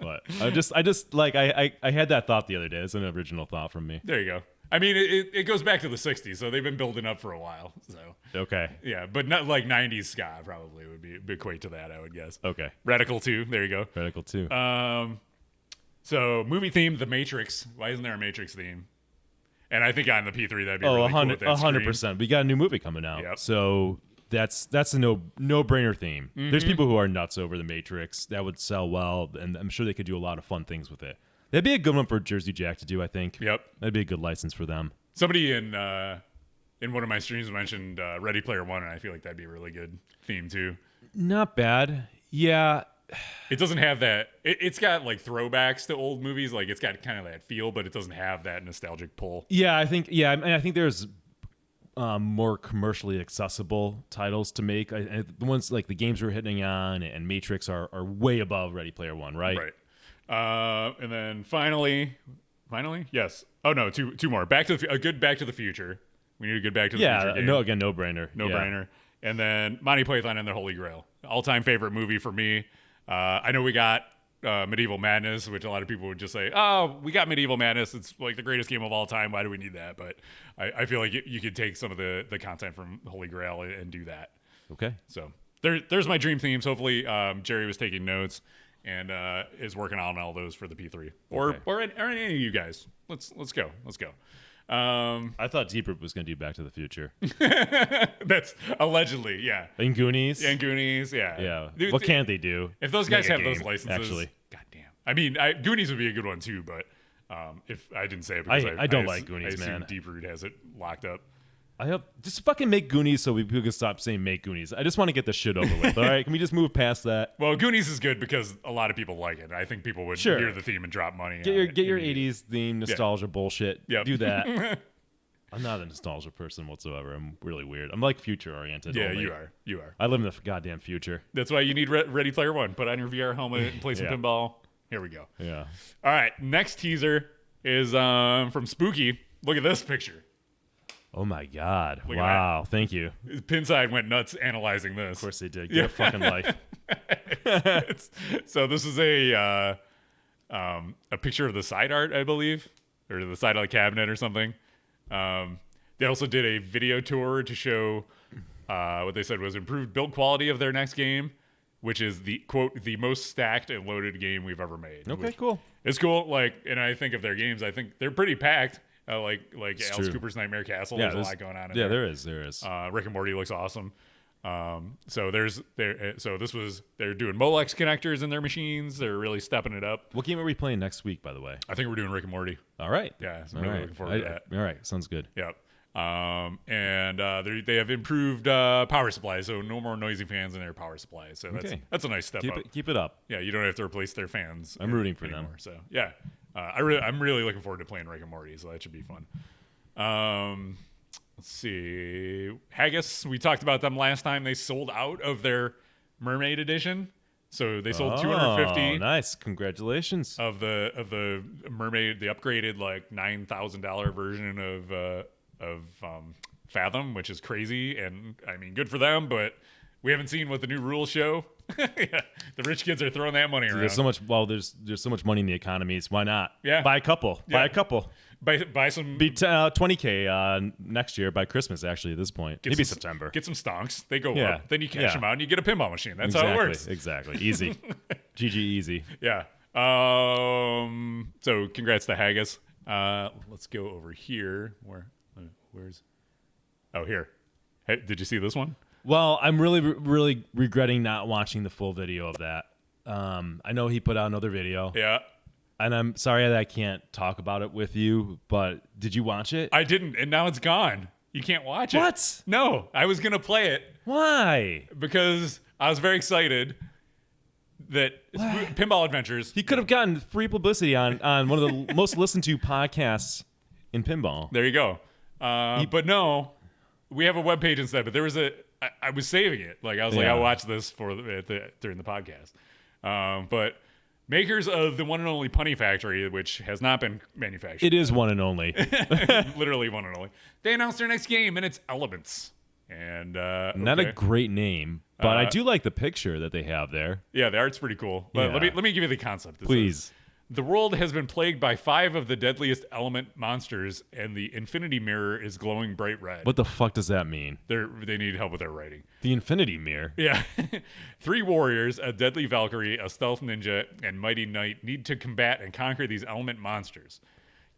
[SPEAKER 1] but I just like I had that thought the other day. It's an original thought from me.
[SPEAKER 2] There you go. I mean, it goes back to the 60s, so they've been building up for a while. So
[SPEAKER 1] okay,
[SPEAKER 2] yeah, but not like 90s ska probably would equate to that, I would guess.
[SPEAKER 1] Okay,
[SPEAKER 2] Radical 2, there you go.
[SPEAKER 1] Radical 2.
[SPEAKER 2] So movie theme, The Matrix. Why isn't there a Matrix theme? And I think on the P3 that'd be really cool with that
[SPEAKER 1] 100%. We got a new movie coming out, so that's a no-brainer theme.
[SPEAKER 2] Mm-hmm.
[SPEAKER 1] There's people who are nuts over The Matrix. That would sell well, and I'm sure they could do a lot of fun things with it. That'd be a good one for Jersey Jack to do, I think.
[SPEAKER 2] Yep.
[SPEAKER 1] That'd be a good license for them.
[SPEAKER 2] Somebody in one of my streams mentioned Ready Player One, and I feel like that'd be a really good theme too.
[SPEAKER 1] Not bad. Yeah.
[SPEAKER 2] It doesn't have that. It's got like throwbacks to old movies. Like it's got kind of that feel, but it doesn't have that nostalgic pull.
[SPEAKER 1] Yeah, I think there's more commercially accessible titles to make. The ones like the games we're hitting on and Matrix are way above Ready Player One, right?
[SPEAKER 2] Right. And then finally, yes. Oh no, two more. A good Back to the Future. We need a good Back to the Future game.
[SPEAKER 1] No brainer.
[SPEAKER 2] No brainer. And then Monty Python and their Holy Grail. All-time favorite movie for me. I know we got Medieval Madness, which a lot of people would just say, oh, we got Medieval Madness. It's like the greatest game of all time. Why do we need that? But I feel like you could take some of the content from Holy Grail and do that.
[SPEAKER 1] Okay.
[SPEAKER 2] So there's my dream themes. Hopefully Jerry was taking notes and is working on all those for the P3 or any of you guys. Let's go.
[SPEAKER 1] I thought Deeproot was going to do Back to the Future.
[SPEAKER 2] That's allegedly, yeah.
[SPEAKER 1] And Goonies.
[SPEAKER 2] Yeah.
[SPEAKER 1] Yeah.
[SPEAKER 2] Dude,
[SPEAKER 1] what can't they do?
[SPEAKER 2] If those guys
[SPEAKER 1] Make a
[SPEAKER 2] have those
[SPEAKER 1] game,
[SPEAKER 2] licenses,
[SPEAKER 1] actually.
[SPEAKER 2] goddamn. I mean, Goonies would be a good one too, but if I didn't say it because
[SPEAKER 1] I don't like Goonies,
[SPEAKER 2] I assume
[SPEAKER 1] man.
[SPEAKER 2] Deeproot has it locked up.
[SPEAKER 1] I hope just fucking make Goonies so people can stop saying make Goonies. I just want to get this shit over with. All right, can we just move past that?
[SPEAKER 2] Well, Goonies is good because a lot of people like it. I think people would hear the theme and drop money.
[SPEAKER 1] Get your 80s theme nostalgia bullshit.
[SPEAKER 2] Yep.
[SPEAKER 1] Do that. I'm not a nostalgia person whatsoever. I'm really weird. I'm like future oriented.
[SPEAKER 2] Yeah,
[SPEAKER 1] only.
[SPEAKER 2] you are.
[SPEAKER 1] I live in the goddamn future.
[SPEAKER 2] That's why you need Ready Player One. Put on your VR helmet and play some pinball. Here we go.
[SPEAKER 1] Yeah.
[SPEAKER 2] All right, next teaser is from Spooky. Look at this picture.
[SPEAKER 1] Oh my God!
[SPEAKER 2] Look at
[SPEAKER 1] Wow, thank you.
[SPEAKER 2] Pinside went nuts analyzing this.
[SPEAKER 1] Of course they did. Get a fucking life.
[SPEAKER 2] So this is a picture of the side art, I believe, or the side of the cabinet or something. They also did a video tour to show what they said was improved build quality of their next game, which is the quote the most stacked and loaded game we've ever made.
[SPEAKER 1] Okay, cool.
[SPEAKER 2] It's cool. Like, and I think of their games, I think they're pretty packed. Like Alice
[SPEAKER 1] true.
[SPEAKER 2] Cooper's Nightmare Castle.
[SPEAKER 1] Yeah,
[SPEAKER 2] there's a lot going on.
[SPEAKER 1] There
[SPEAKER 2] there
[SPEAKER 1] is.
[SPEAKER 2] Rick and Morty looks awesome. So this was they're doing Molex connectors in their machines. They're really stepping it up.
[SPEAKER 1] What game are we playing next week, by the way?
[SPEAKER 2] I think we're doing Rick and Morty.
[SPEAKER 1] All right.
[SPEAKER 2] Yeah, so I'm really looking forward to that.
[SPEAKER 1] All right, sounds good.
[SPEAKER 2] Yep. And they have improved power supplies, so no more noisy fans in their power supplies. So that's a nice step up.
[SPEAKER 1] Keep it up.
[SPEAKER 2] Yeah, you don't have to replace their fans.
[SPEAKER 1] I'm rooting for
[SPEAKER 2] anymore.
[SPEAKER 1] them.
[SPEAKER 2] So yeah, I'm really looking forward to playing Rick and Morty. So that should be fun. Let's see, Haggis. We talked about them last time. They sold out of their Mermaid edition. So they sold 250.
[SPEAKER 1] Nice, congratulations.
[SPEAKER 2] Of the Mermaid, the upgraded like $9,000 version of Fathom, which is crazy, and I mean, good for them, but we haven't seen what the new rules show. Yeah, the rich kids are throwing that money around.
[SPEAKER 1] There's so much. Well, there's so much money in the economy. It's why not?
[SPEAKER 2] Yeah,
[SPEAKER 1] buy a couple.
[SPEAKER 2] Yeah.
[SPEAKER 1] Buy a couple.
[SPEAKER 2] Buy some.
[SPEAKER 1] Beat $20K next year by Christmas. Actually, at this point, maybe September.
[SPEAKER 2] Get some stonks. They go
[SPEAKER 1] Yeah.
[SPEAKER 2] up. Then you cash them out and you get a pinball machine. That's
[SPEAKER 1] exactly,
[SPEAKER 2] how it works.
[SPEAKER 1] Exactly. Easy. GG easy.
[SPEAKER 2] Yeah. So congrats to Haggis. Let's go over here. Where's? Oh, here. Hey, did you see this one?
[SPEAKER 1] Well, I'm really regretting not watching the full video of that. I know he put out another video.
[SPEAKER 2] Yeah.
[SPEAKER 1] And I'm sorry that I can't talk about it with you, but did you watch it?
[SPEAKER 2] I didn't, and now it's gone. You can't watch it.
[SPEAKER 1] What?
[SPEAKER 2] No, I was gonna play it
[SPEAKER 1] Why?
[SPEAKER 2] because I was very excited that Pinball Adventures.
[SPEAKER 1] He could have gotten free publicity on one of the most listened to podcasts in pinball.
[SPEAKER 2] There you go. But no, we have a webpage instead. But there was I was saving it. Like I was like,
[SPEAKER 1] Yeah.
[SPEAKER 2] I'll watch this during the podcast. But makers of the one and only Punny Factory, which has not been manufactured.
[SPEAKER 1] It is one and only.
[SPEAKER 2] Literally one and only. They announced their next game, and it's Elements. And
[SPEAKER 1] Not a great name, but I do like the picture that they have there.
[SPEAKER 2] Yeah, the art's pretty cool. But
[SPEAKER 1] Yeah.
[SPEAKER 2] let me give you the concept. It
[SPEAKER 1] Please.
[SPEAKER 2] says, the world has been plagued by 5 of the deadliest element monsters, and the infinity mirror is glowing bright red.
[SPEAKER 1] What the fuck does that mean?
[SPEAKER 2] They need help with their writing.
[SPEAKER 1] The Infinity Mirror.
[SPEAKER 2] Yeah. 3 warriors, a deadly Valkyrie, a stealth ninja, and mighty knight need to combat and conquer these element monsters.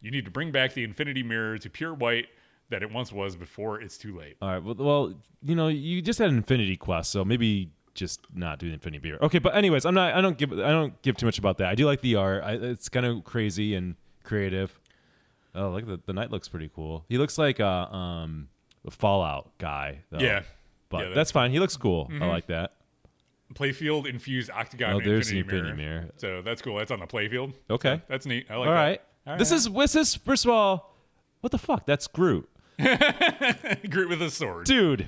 [SPEAKER 2] You need to bring back the infinity mirror to pure white that it once was before it's too late.
[SPEAKER 1] All right. Well, you just had an Infinity Quest, so maybe just not do the Infinity Mirror. Okay, but anyways, I don't give too much about that. I do like the art. It's kind of crazy and creative. Oh, look, the knight looks pretty cool. He looks like a Fallout guy, though.
[SPEAKER 2] Yeah.
[SPEAKER 1] But
[SPEAKER 2] Yeah,
[SPEAKER 1] that's fine. He looks cool. I like that.
[SPEAKER 2] Playfield infused octagon
[SPEAKER 1] Oh, there's the
[SPEAKER 2] infinity
[SPEAKER 1] Infinity
[SPEAKER 2] mirror.
[SPEAKER 1] Mirror.
[SPEAKER 2] So that's cool. That's on the playfield.
[SPEAKER 1] Okay.
[SPEAKER 2] So that's neat. I like
[SPEAKER 1] All
[SPEAKER 2] that.
[SPEAKER 1] right. This is first of all, what the fuck? That's Groot.
[SPEAKER 2] Groot with a sword.
[SPEAKER 1] Dude.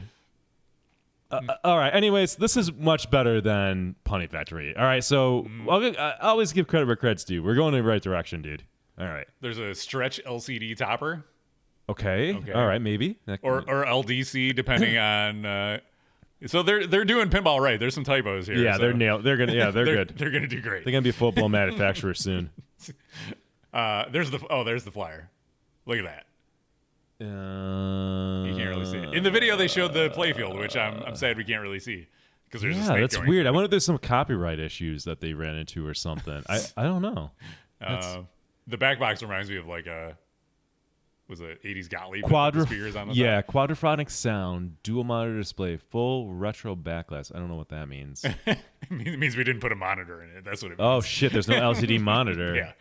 [SPEAKER 1] All right. Anyways, this is much better than Punny Factory. All right. So I always give credit where credit's due. We're going in the right direction, dude. All right.
[SPEAKER 2] There's a stretch LCD topper
[SPEAKER 1] Okay.
[SPEAKER 2] Okay.
[SPEAKER 1] All right. Maybe.
[SPEAKER 2] or LDC depending on. So they're doing pinball right. There's some typos here.
[SPEAKER 1] yeah,
[SPEAKER 2] so
[SPEAKER 1] they're nailed. They're gonna. Yeah, they're good.
[SPEAKER 2] They're gonna do great.
[SPEAKER 1] They're gonna be a full blown manufacturer soon.
[SPEAKER 2] There's the flyer. Look at that. You can't really see it. In the video, they showed the playfield, which I'm sad we can't really see because there's a
[SPEAKER 1] Yeah,
[SPEAKER 2] snake
[SPEAKER 1] that's
[SPEAKER 2] going
[SPEAKER 1] weird. I
[SPEAKER 2] through
[SPEAKER 1] wonder if there's some copyright issues that they ran into or something. I don't know.
[SPEAKER 2] it. The back box reminds me of like a 80s Gottlieb with the spears on the top.
[SPEAKER 1] quadraphonic sound, dual monitor display, full retro backlash. I don't know what that means.
[SPEAKER 2] It means we didn't put a monitor in it. That's what it means.
[SPEAKER 1] Oh shit! There's no LCD monitor.
[SPEAKER 2] Yeah.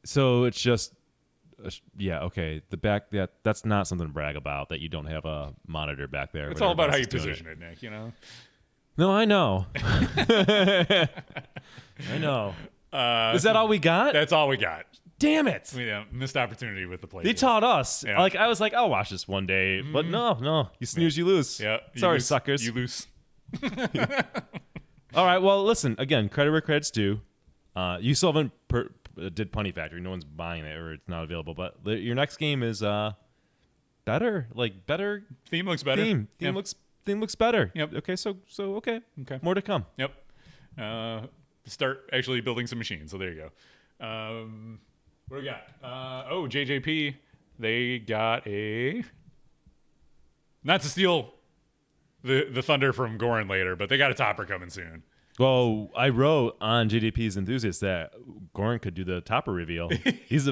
[SPEAKER 1] So it's just, okay. The back, that's not something to brag about that you don't have a monitor back there.
[SPEAKER 2] It's
[SPEAKER 1] when
[SPEAKER 2] all about how
[SPEAKER 1] everybody
[SPEAKER 2] you
[SPEAKER 1] else is doing
[SPEAKER 2] position it, Nick, you know?
[SPEAKER 1] No, I know. I know. Is that all we got?
[SPEAKER 2] That's all we got.
[SPEAKER 1] Damn it!
[SPEAKER 2] Yeah, missed opportunity with the play.
[SPEAKER 1] They taught us.
[SPEAKER 2] Yeah.
[SPEAKER 1] Like I was like, I'll watch this one day, but no. You snooze, you lose.
[SPEAKER 2] Yeah. you
[SPEAKER 1] Sorry,
[SPEAKER 2] lose-
[SPEAKER 1] suckers.
[SPEAKER 2] You lose.
[SPEAKER 1] All right. Well, listen. Again, credit where credit's due. You still haven't did Punny Factory. No one's buying it, or it's not available. But your next game is Battle better.
[SPEAKER 2] Theme looks better.
[SPEAKER 1] Theme looks better.
[SPEAKER 2] Yep.
[SPEAKER 1] Okay, so okay.
[SPEAKER 2] Okay.
[SPEAKER 1] More to come.
[SPEAKER 2] Yep. Start actually building some machines. So there you go. What do we got? JJP. They got a. Not to steal the thunder from Goran later, but they got a topper coming soon.
[SPEAKER 1] Well, I wrote on JDP's Enthusiast that Goran could do the topper reveal.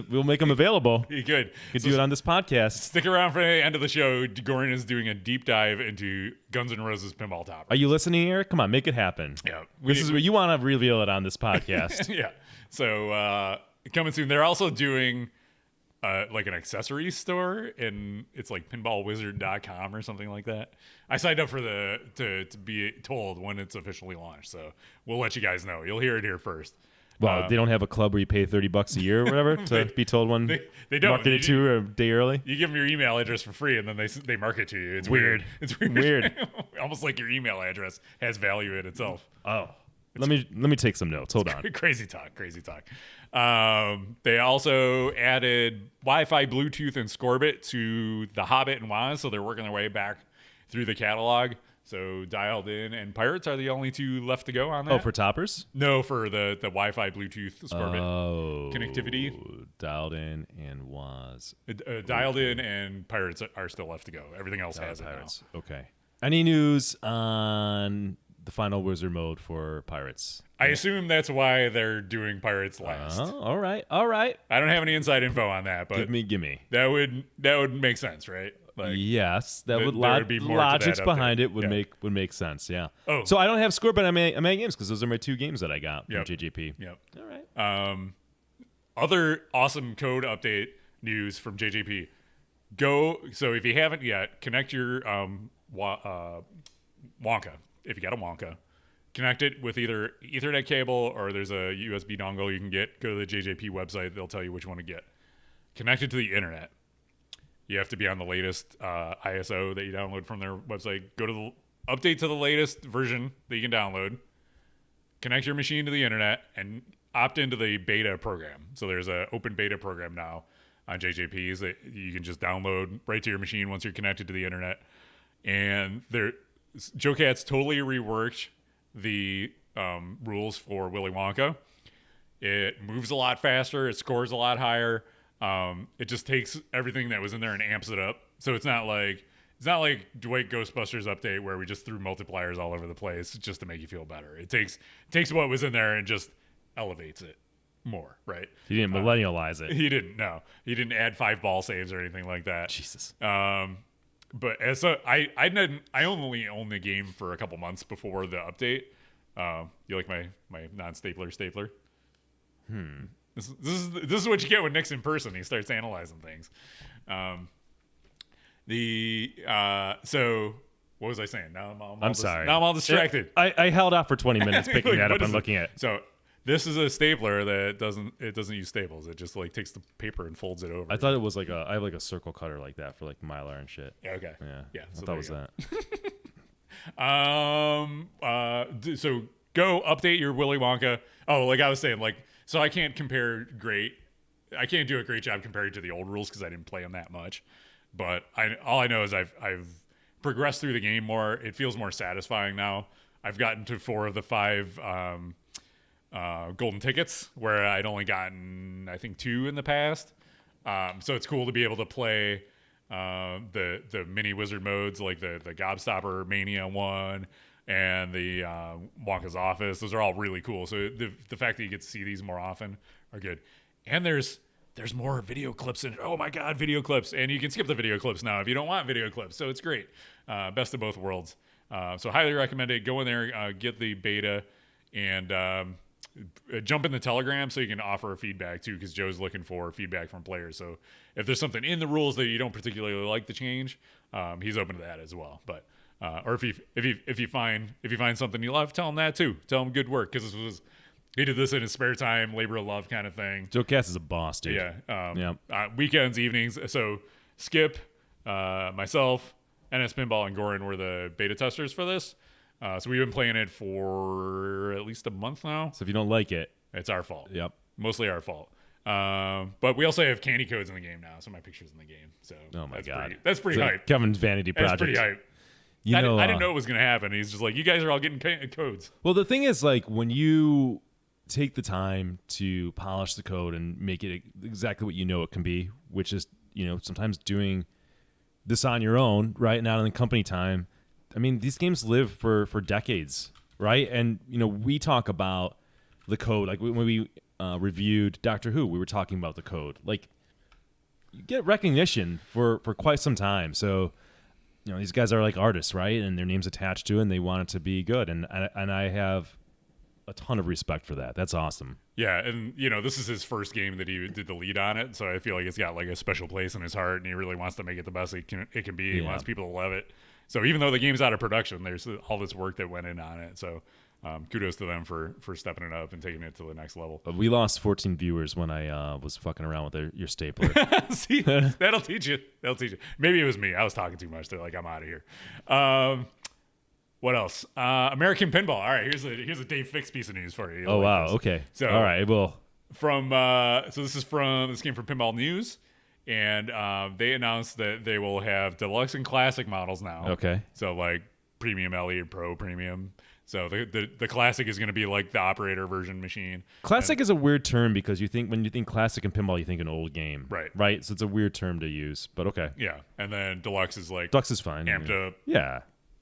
[SPEAKER 1] We'll make him available.
[SPEAKER 2] He could.
[SPEAKER 1] Could do it on this podcast.
[SPEAKER 2] Stick around for the end of the show. Goran is doing a deep dive into Guns N' Roses pinball topper.
[SPEAKER 1] Are you listening, Eric? Come on, make it happen.
[SPEAKER 2] Yeah.
[SPEAKER 1] This is where you want to reveal it on this podcast.
[SPEAKER 2] Yeah. So coming soon. They're also doing like an accessories store, and it's like pinballwizard.com or something like that. I signed up for to be told when it's officially launched, so we'll let you guys know. You'll hear it here first.
[SPEAKER 1] Well, they don't have a club where you pay $30 a year or whatever to be told when
[SPEAKER 2] they don't
[SPEAKER 1] market it to you a day early.
[SPEAKER 2] You give them your email address for free, and then they market it to you. It's
[SPEAKER 1] Weird.
[SPEAKER 2] It's weird. Almost like your email address has value in itself.
[SPEAKER 1] Oh, let me take some notes. Hold on.
[SPEAKER 2] Crazy talk. They also added Wi-Fi, Bluetooth, and Scorbit to The Hobbit and Waz, so they're working their way back through the catalog. So Dialed In and Pirates are the only two left to go on that.
[SPEAKER 1] Oh, for toppers?
[SPEAKER 2] No, for the Wi-Fi, Bluetooth, Scorbit connectivity.
[SPEAKER 1] Dialed In and Waz.
[SPEAKER 2] Dialed In and Pirates are still left to go. Everything else has
[SPEAKER 1] Pirates.
[SPEAKER 2] it now.
[SPEAKER 1] Okay. Any news on the final wizard mode for Pirates?
[SPEAKER 2] I assume that's why they're doing Pirates last.
[SPEAKER 1] All right.
[SPEAKER 2] I don't have any inside info on that, but
[SPEAKER 1] Gimme.
[SPEAKER 2] that would make sense, right? Like,
[SPEAKER 1] yes, that would
[SPEAKER 2] there would be more to
[SPEAKER 1] logics
[SPEAKER 2] that
[SPEAKER 1] behind
[SPEAKER 2] update.
[SPEAKER 1] it would make sense. Yeah.
[SPEAKER 2] Oh.
[SPEAKER 1] So I don't have Scorbit on my games because those are my two games that I got from
[SPEAKER 2] Yep.
[SPEAKER 1] JJP.
[SPEAKER 2] Yep.
[SPEAKER 1] All right.
[SPEAKER 2] Other awesome code update news from JJP. So if you haven't yet, connect your Wonka. If you got a Wonka, connect it with either Ethernet cable or there's a USB dongle you can get. Go to the JJP website. They'll tell you which one to get. Connect it to the internet. You have to be on the latest ISO that you download from their website. Go to the update to the latest version that you can download. Connect your machine to the internet and opt into the beta program. So there's an open beta program now on JJPs that you can just download right to your machine once you're connected to the internet. And Joe Cat's totally reworked the rules for Willy Wonka. It moves a lot faster. It scores a lot higher. It just takes everything that was in there and amps it up. So it's not like Dwight Ghostbusters update where we just threw multipliers all over the place just to make you feel better. It takes what was in there and just elevates it more, right?
[SPEAKER 1] He didn't millennialize it.
[SPEAKER 2] He didn't. No, he didn't add 5 ball saves or anything like that.
[SPEAKER 1] Jesus.
[SPEAKER 2] But I only owned the game for a couple months before the update. You like my non-stapler stapler? This is what you get when Nick's in person. He starts analyzing things. So what was I saying?
[SPEAKER 1] I'm sorry.
[SPEAKER 2] Now I'm all distracted.
[SPEAKER 1] I held off for 20 minutes picking that up and looking at it.
[SPEAKER 2] So this is a stapler that doesn't use staples. It just like takes the paper and folds it over.
[SPEAKER 1] I thought it was like I have like a circle cutter like that for like Mylar and shit.
[SPEAKER 2] Yeah, okay.
[SPEAKER 1] Yeah.
[SPEAKER 2] So
[SPEAKER 1] I thought it was that.
[SPEAKER 2] So go update your Willy Wonka. Oh, like I was saying, so I can't do a great job comparing to the old rules because I didn't play them that much. But all I know is I've progressed through the game more. It feels more satisfying now. I've gotten to 4 of the 5 golden tickets where I'd only gotten, I think, 2 in the past. So it's cool to be able to play the mini wizard modes like the Gobstopper Mania one and the Wonka's Office. Those are all really cool. So the fact that you get to see these more often are good. And there's more video clips in it. Oh my God, video clips. And you can skip the video clips now if you don't want video clips. So it's great. Best of both worlds. So highly recommend it. Go in there, get the beta, and jump in the Telegram so you can offer feedback too, because Joe's looking for feedback from players. So if there's something in the rules that you don't particularly like to change, he's open to that as well. But or if you find something you love, tell him that too. Tell him good work, because he did this in his spare time, labor of love kind of thing.
[SPEAKER 1] Joe Cass is a boss, dude.
[SPEAKER 2] Yeah. Weekends, evenings. So Skip, myself, NS Pinball, and Goran were the beta testers for this. So we've been playing it for at least a month now.
[SPEAKER 1] So if you don't like it,
[SPEAKER 2] it's our fault.
[SPEAKER 1] Yep.
[SPEAKER 2] Mostly our fault. But we also have candy codes in the game now, so my picture's in the game. So
[SPEAKER 1] Oh my God.
[SPEAKER 2] that's pretty hype.
[SPEAKER 1] Kevin's vanity
[SPEAKER 2] That's
[SPEAKER 1] project.
[SPEAKER 2] pretty hype.
[SPEAKER 1] You know,
[SPEAKER 2] I didn't know it was going to happen. He's just like, you guys are all getting codes.
[SPEAKER 1] Well, the thing is, like, when you take the time to polish the code and make it exactly what you know it can be, which is, sometimes doing this on your own, right, not on the company time. I mean, these games live for decades, right? And, we talk about the code. Like, when we reviewed Doctor Who, we were talking about the code. Like, you get recognition for quite some time. So, these guys are like artists, right? And their name's attached to it, and they want it to be good. And I have a ton of respect for that. That's awesome.
[SPEAKER 2] Yeah, and this is his first game that he did the lead on it, so I feel like it's got like a special place in his heart, and he really wants to make it the best it can be. He wants people to love it. So even though the game's out of production, there's all this work that went in on it. So kudos to them for stepping it up and taking it to the next level.
[SPEAKER 1] We lost 14 viewers when I was fucking around with your stapler.
[SPEAKER 2] See, that'll teach you. Maybe it was me. I was talking too much. They're like, I'm out of here. What else? American Pinball. All right, here's a Dave Fix piece of news for you.
[SPEAKER 1] Oh, wow.
[SPEAKER 2] This.
[SPEAKER 1] Okay.
[SPEAKER 2] So
[SPEAKER 1] all right. Well,
[SPEAKER 2] this came from Pinball News, and they announced that they will have deluxe and classic models now.
[SPEAKER 1] Okay.
[SPEAKER 2] So like premium LE and pro premium. So the classic is going to be like the operator version machine.
[SPEAKER 1] Classic is a weird term because when you think classic and pinball, you think an old game.
[SPEAKER 2] Right.
[SPEAKER 1] Right. So it's a weird term to use, but okay.
[SPEAKER 2] Yeah. And then deluxe is like
[SPEAKER 1] Deluxe is fine.
[SPEAKER 2] amped up.
[SPEAKER 1] Yeah.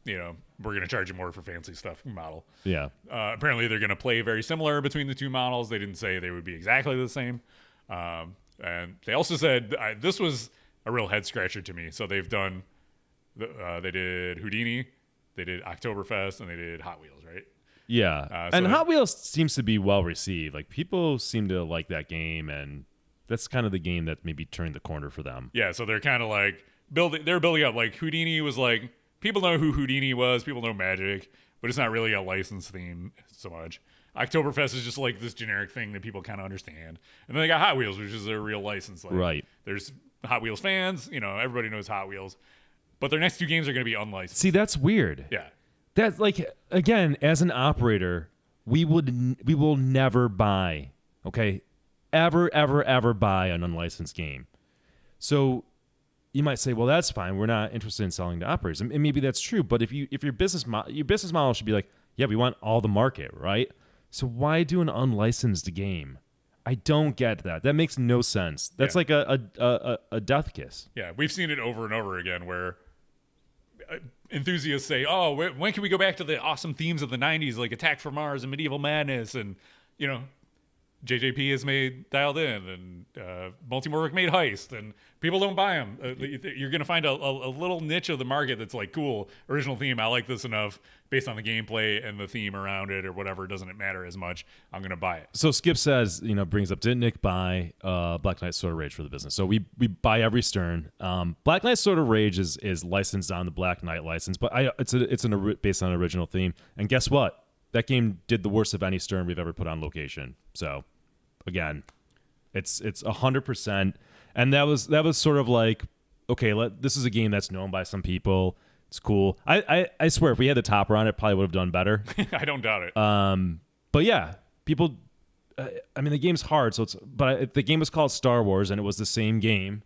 [SPEAKER 2] We're going to charge you more for fancy stuff model.
[SPEAKER 1] Yeah.
[SPEAKER 2] Apparently, they're going to play very similar between the two models. They didn't say they would be exactly the same. And they also said this was a real head scratcher to me. So they've done, they did Houdini, they did Oktoberfest, and they did Hot Wheels, right?
[SPEAKER 1] Yeah. And Hot Wheels seems to be well received. Like, people seem to like that game, and that's kind of the game that maybe turned the corner for them.
[SPEAKER 2] Yeah. So they're kind of like they're building up. Like Houdini was like, people know who Houdini was. People know Magic, but it's not really a licensed theme so much. Oktoberfest is just like this generic thing that people kind of understand. And then they got Hot Wheels, which is a real license. Like,
[SPEAKER 1] right.
[SPEAKER 2] There's Hot Wheels fans. Everybody knows Hot Wheels. But their next two games are going to be unlicensed.
[SPEAKER 1] See, that's weird.
[SPEAKER 2] Yeah.
[SPEAKER 1] That's like, again, as an operator, we will never buy, okay, ever buy an unlicensed game. So you might say, well, that's fine. We're not interested in selling to operators, and maybe that's true. But if your business model should be like, yeah, we want all the market, right? So why do an unlicensed game? I don't get that. That makes no sense. That's like a death kiss.
[SPEAKER 2] Yeah, we've seen it over and over again where enthusiasts say, "Oh, when can we go back to the awesome themes of the '90s, like Attack from Mars and Medieval Madness?" And JJP has made Dialed In, and Multimorphic made Heist, and people don't buy them. You're going to find a little niche of the market that's like, cool, original theme, I like this enough, based on the gameplay and the theme around it or whatever, doesn't matter as much, I'm going to buy it.
[SPEAKER 1] So Skip says, brings up, didn't Nick buy Black Knight Sword of Rage for the business? So we buy every Stern. Black Knight Sword of Rage is licensed on the Black Knight license, but it's based on an original theme. And guess what? That game did the worst of any Stern we've ever put on location. So again, it's 100%, and that was sort of like, okay, this is a game that's known by some people. It's cool. I swear, if we had the topper on it, probably would have done better.
[SPEAKER 2] I don't doubt it.
[SPEAKER 1] But yeah, people. I mean, the game's hard, but if the game was called Star Wars and it was the same game,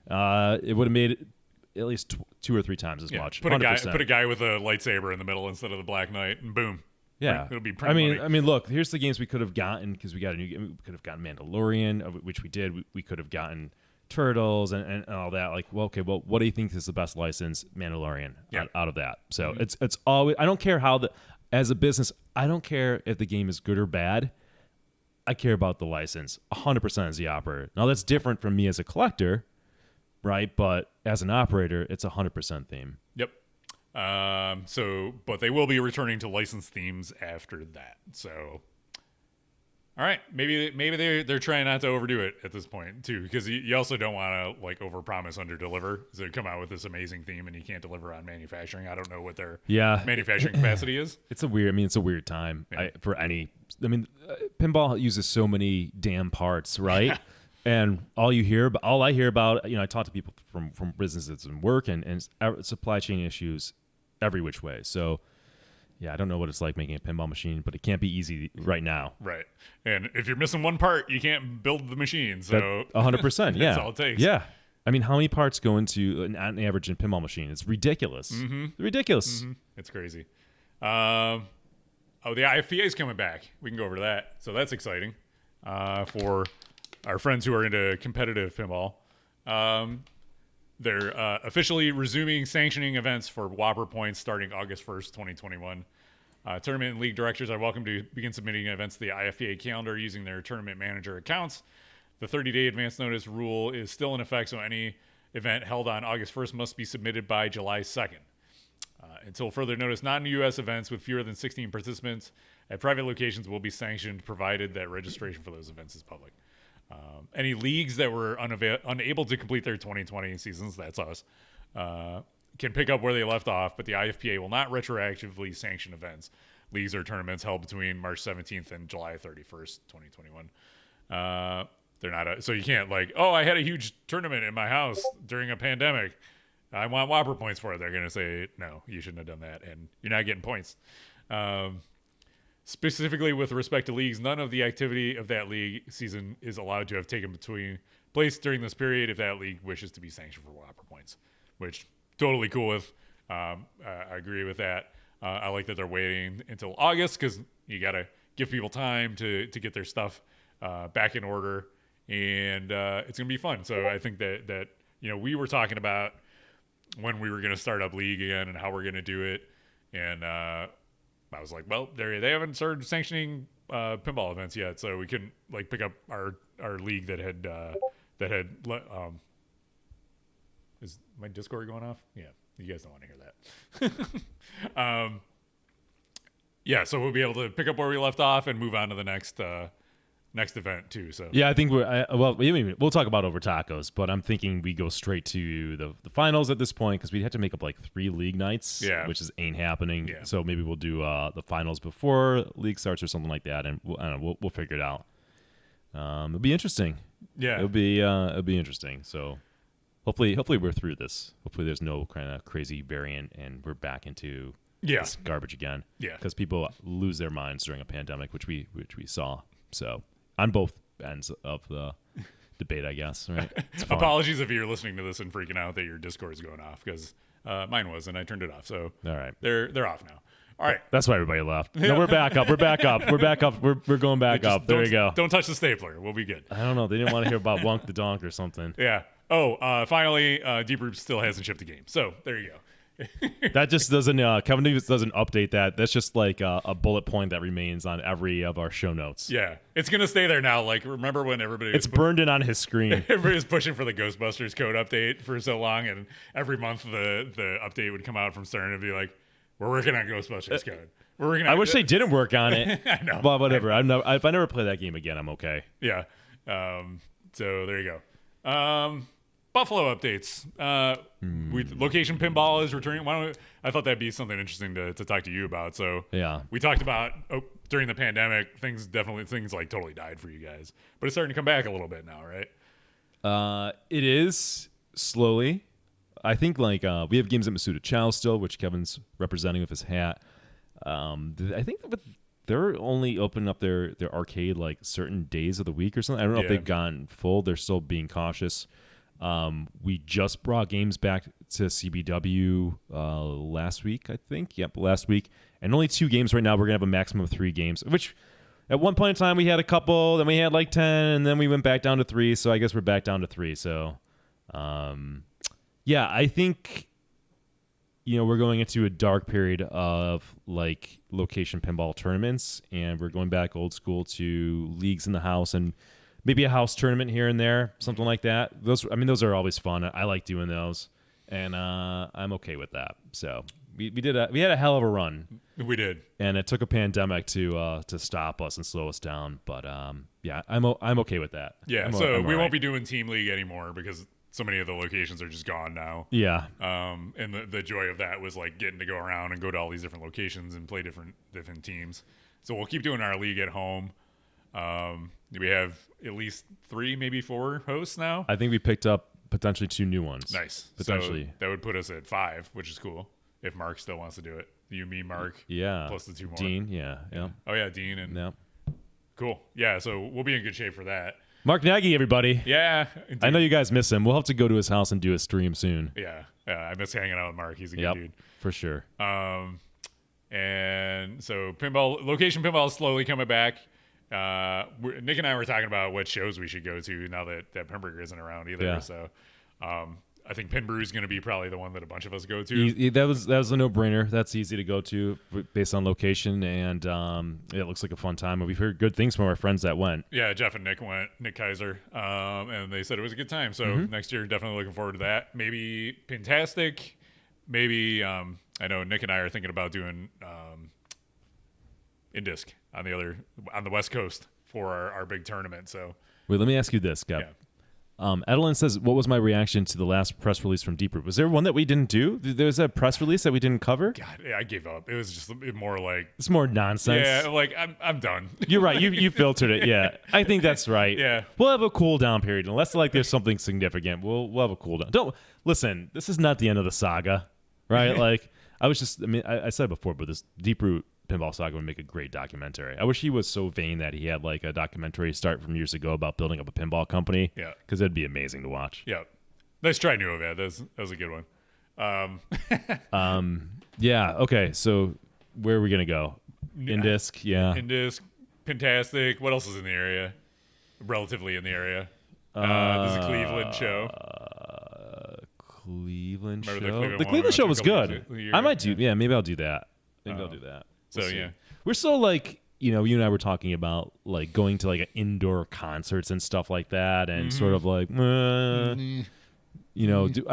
[SPEAKER 1] it would have made it at least 2 or 3 times as much.
[SPEAKER 2] Put a guy with a lightsaber in the middle instead of the Black Knight, and boom.
[SPEAKER 1] Yeah,
[SPEAKER 2] it'll be.
[SPEAKER 1] I mean, look. Here's the games we could have gotten because we got a new game. We could have gotten Mandalorian, which we did. We could have gotten Turtles and all that. Like, well, okay, well, what do you think is the best license? Mandalorian. Out of that. So it's always. I don't care as a business. I don't care if the game is good or bad. I care about the license 100% as the operator. Now that's different from me as a collector, right? But as an operator, it's 100% theme.
[SPEAKER 2] Yep. But they will be returning to licensed themes after that. So, all right, maybe they're trying not to overdo it at this point too, because you also don't want to like overpromise, underdeliver. So they come out with this amazing theme and you can't deliver on manufacturing. I don't know what their manufacturing capacity is.
[SPEAKER 1] It's a weird time for any. I mean, pinball uses so many damn parts, right? And all I hear about, I talk to people from businesses and work and supply chain issues every which way. So Yeah, I don't know what it's like making a pinball machine, but it can't be easy right now.
[SPEAKER 2] Right. And if you're missing one part, you can't build the machine. So
[SPEAKER 1] 100%. Yeah.
[SPEAKER 2] That's all it takes.
[SPEAKER 1] Yeah. I mean, how many parts go into an average in pinball machine? It's ridiculous. Ridiculous.
[SPEAKER 2] It's crazy. The IFPA is coming back. We can go over to that. So that's exciting for our friends who are into competitive pinball. They're officially resuming sanctioning events for Whopper points starting August 1st, 2021. Tournament and league directors are welcome to begin submitting events to the IFPA calendar using their tournament manager accounts. The 30-day advance notice rule is still in effect, so any event held on August 1st must be submitted by July 2nd. Until further notice, non-U.S. events with fewer than 16 participants at private locations will be sanctioned, provided that registration for those events is public. Any leagues that were unable to complete their 2020 seasons, that's us, can pick up where they left off, but the IFPA will not retroactively sanction events, leagues or tournaments held between March 17th and July 31st, 2021. They're not so you can't I had a huge tournament in my house during a pandemic. I want Whopper points for it. They're going to say, no, you shouldn't have done that, and you're not getting points. Specifically with respect to leagues, none of the activity of that league season is allowed to have taken place during this period if that league wishes to be sanctioned for Whopper points, which totally cool with. I agree with that. I like that they're waiting until August because you got to give people time to get their stuff back in order, and it's going to be fun. So I think that we were talking about when we were going to start up league again and how we're going to do it, and I was like, well, they haven't started sanctioning pinball events yet, so we couldn't pick up our league that had is my Discord going off? Yeah, you guys don't want to hear that. Yeah, so we'll be able to pick up where we left off and move on to the next event too. So
[SPEAKER 1] yeah, I think we'll talk about over tacos, but I'm thinking we go straight to the finals at this point because we'd have to make up 3 league nights, which ain't happening.
[SPEAKER 2] Yeah.
[SPEAKER 1] So maybe we'll do the finals before league starts or something like that, and we'll figure it out. It'll be interesting.
[SPEAKER 2] Yeah,
[SPEAKER 1] it'll be interesting. So hopefully we're through this. Hopefully there's no kind of crazy variant and we're back into this garbage again.
[SPEAKER 2] Yeah,
[SPEAKER 1] because people lose their minds during a pandemic, which we saw. So. On both ends of the debate, I guess. Right?
[SPEAKER 2] Apologies if you're listening to this and freaking out that your Discord's going off because mine was, and I turned it off. So
[SPEAKER 1] all right,
[SPEAKER 2] they're off now. All right,
[SPEAKER 1] that's why everybody left. No, we're back up. We're back up. We're back up. We're going back up. There you go.
[SPEAKER 2] Don't touch the stapler. We'll be good.
[SPEAKER 1] I don't know. They didn't want to hear about Wonk the Donk or something.
[SPEAKER 2] Yeah. Oh, finally, Deeproot still hasn't shipped the game. So there you go.
[SPEAKER 1] That just doesn't Kevin doesn't update that. That's just a bullet point that remains on every of our show notes.
[SPEAKER 2] Yeah, it's gonna stay there now. Remember when everybody
[SPEAKER 1] it's burned in on his screen.
[SPEAKER 2] Everybody was pushing for the Ghostbusters code update for so long, and every month the update would come out from Stern and be like, "We're working on Ghostbusters code. We're working on."
[SPEAKER 1] I wish they didn't work on it.
[SPEAKER 2] I know.
[SPEAKER 1] Well, whatever. If I never play that game again, I'm okay.
[SPEAKER 2] Yeah. So there you go. Buffalo updates. Location Pinball is returning. I thought that'd be something interesting to talk to you about. So
[SPEAKER 1] yeah,
[SPEAKER 2] we talked about during the pandemic, things totally died for you guys, but it's starting to come back a little bit now, right?
[SPEAKER 1] It is slowly. I think we have games at Masuda Chow still, which Kevin's representing with his hat. I think they're only opening up their arcade certain days of the week or something. I don't know if they've gone full. They're still being cautious. We just brought games back to CBW last week, I think. Yep, last week. And only 2 games right now. We're going to have a maximum of 3 games, which at one point in time we had a couple, then we had 10, and then we went back down to 3. So I guess we're back down to 3. So, yeah, I think, we're going into a dark period of location pinball tournaments, and we're going back old school to leagues in the house and maybe a house tournament here and there, something like that. Those are always fun. I like doing those, and I'm okay with that. So we had a hell of a run.
[SPEAKER 2] We did,
[SPEAKER 1] and it took a pandemic to stop us and slow us down. But yeah, I'm okay with that.
[SPEAKER 2] Yeah, so we won't be doing team league anymore because so many of the locations are just gone now.
[SPEAKER 1] Yeah.
[SPEAKER 2] And the joy of that was getting to go around and go to all these different locations and play different teams. So we'll keep doing our league at home. We have at least 3, maybe 4 hosts now.
[SPEAKER 1] I think we picked up potentially 2 new ones.
[SPEAKER 2] Nice.
[SPEAKER 1] Potentially.
[SPEAKER 2] So that would put us at 5, which is cool if Mark still wants to do it. You, me, Mark.
[SPEAKER 1] Yeah.
[SPEAKER 2] Plus the 2 more.
[SPEAKER 1] Dean. Yeah. Yeah.
[SPEAKER 2] Oh yeah, Dean and
[SPEAKER 1] Yeah.
[SPEAKER 2] cool. Yeah, so we'll be in good shape for that.
[SPEAKER 1] Mark Nagy, everybody.
[SPEAKER 2] Yeah.
[SPEAKER 1] I know you guys miss him. We'll have to go to his house and do a stream soon.
[SPEAKER 2] Yeah. I miss hanging out with Mark. He's a good
[SPEAKER 1] Yep,
[SPEAKER 2] dude.
[SPEAKER 1] for sure.
[SPEAKER 2] And so location pinball is slowly coming back. Nick and I were talking about what shows we should go to now that Pemberger isn't around either.
[SPEAKER 1] Yeah.
[SPEAKER 2] So I think Pin Brew is going to be probably the one that a bunch of us go to.
[SPEAKER 1] That was a no-brainer. That's easy to go to based on location, and it looks like a fun time. And we've heard good things from our friends that went.
[SPEAKER 2] Yeah, Jeff and Nick went, Nick Kaiser, and they said it was a good time. So next year, definitely looking forward to that. Maybe Pintastic. Maybe I know Nick and I are thinking about doing Indisc on the West Coast for our big tournament. So
[SPEAKER 1] Wait, let me ask you this, Gab.
[SPEAKER 2] yeah.
[SPEAKER 1] Edelin says, what was my reaction to the last press release from Deeproot? Was there one that we didn't do? There was a press release that we didn't cover?
[SPEAKER 2] God, I gave up. It was just more like,
[SPEAKER 1] It's more nonsense.
[SPEAKER 2] yeah, like I'm done.
[SPEAKER 1] You're right. You filtered it. Yeah, I think that's right.
[SPEAKER 2] Yeah.
[SPEAKER 1] We'll have a cool down period unless like there's something significant. We'll have a cool down. Don't listen. This is not the end of the saga, right? Like I said it before, but this Deeproot pinball saga would make a great documentary. I wish he was so vain that he had like a documentary start from years ago about building up a pinball company.
[SPEAKER 2] Yeah.
[SPEAKER 1] Because it'd be amazing to watch.
[SPEAKER 2] Yeah, nice try, Nuovad. That was a good one.
[SPEAKER 1] Yeah. Okay. So where are we gonna go? Indisc. Yeah.
[SPEAKER 2] Indisc, Pintastic. What else is in the area? Relatively in the area. This is a Cleveland show.
[SPEAKER 1] Cleveland
[SPEAKER 2] Remember
[SPEAKER 1] show.
[SPEAKER 2] the Cleveland
[SPEAKER 1] The
[SPEAKER 2] one
[SPEAKER 1] Cleveland show
[SPEAKER 2] we
[SPEAKER 1] was
[SPEAKER 2] went to a couple
[SPEAKER 1] good.
[SPEAKER 2] years
[SPEAKER 1] I might do.
[SPEAKER 2] ago?
[SPEAKER 1] Yeah. Maybe I'll do that. Maybe I'll do that.
[SPEAKER 2] So
[SPEAKER 1] We'll see.
[SPEAKER 2] yeah.
[SPEAKER 1] We're still like, you and I were talking about like going to like indoor concerts and stuff like that, and sort of like, I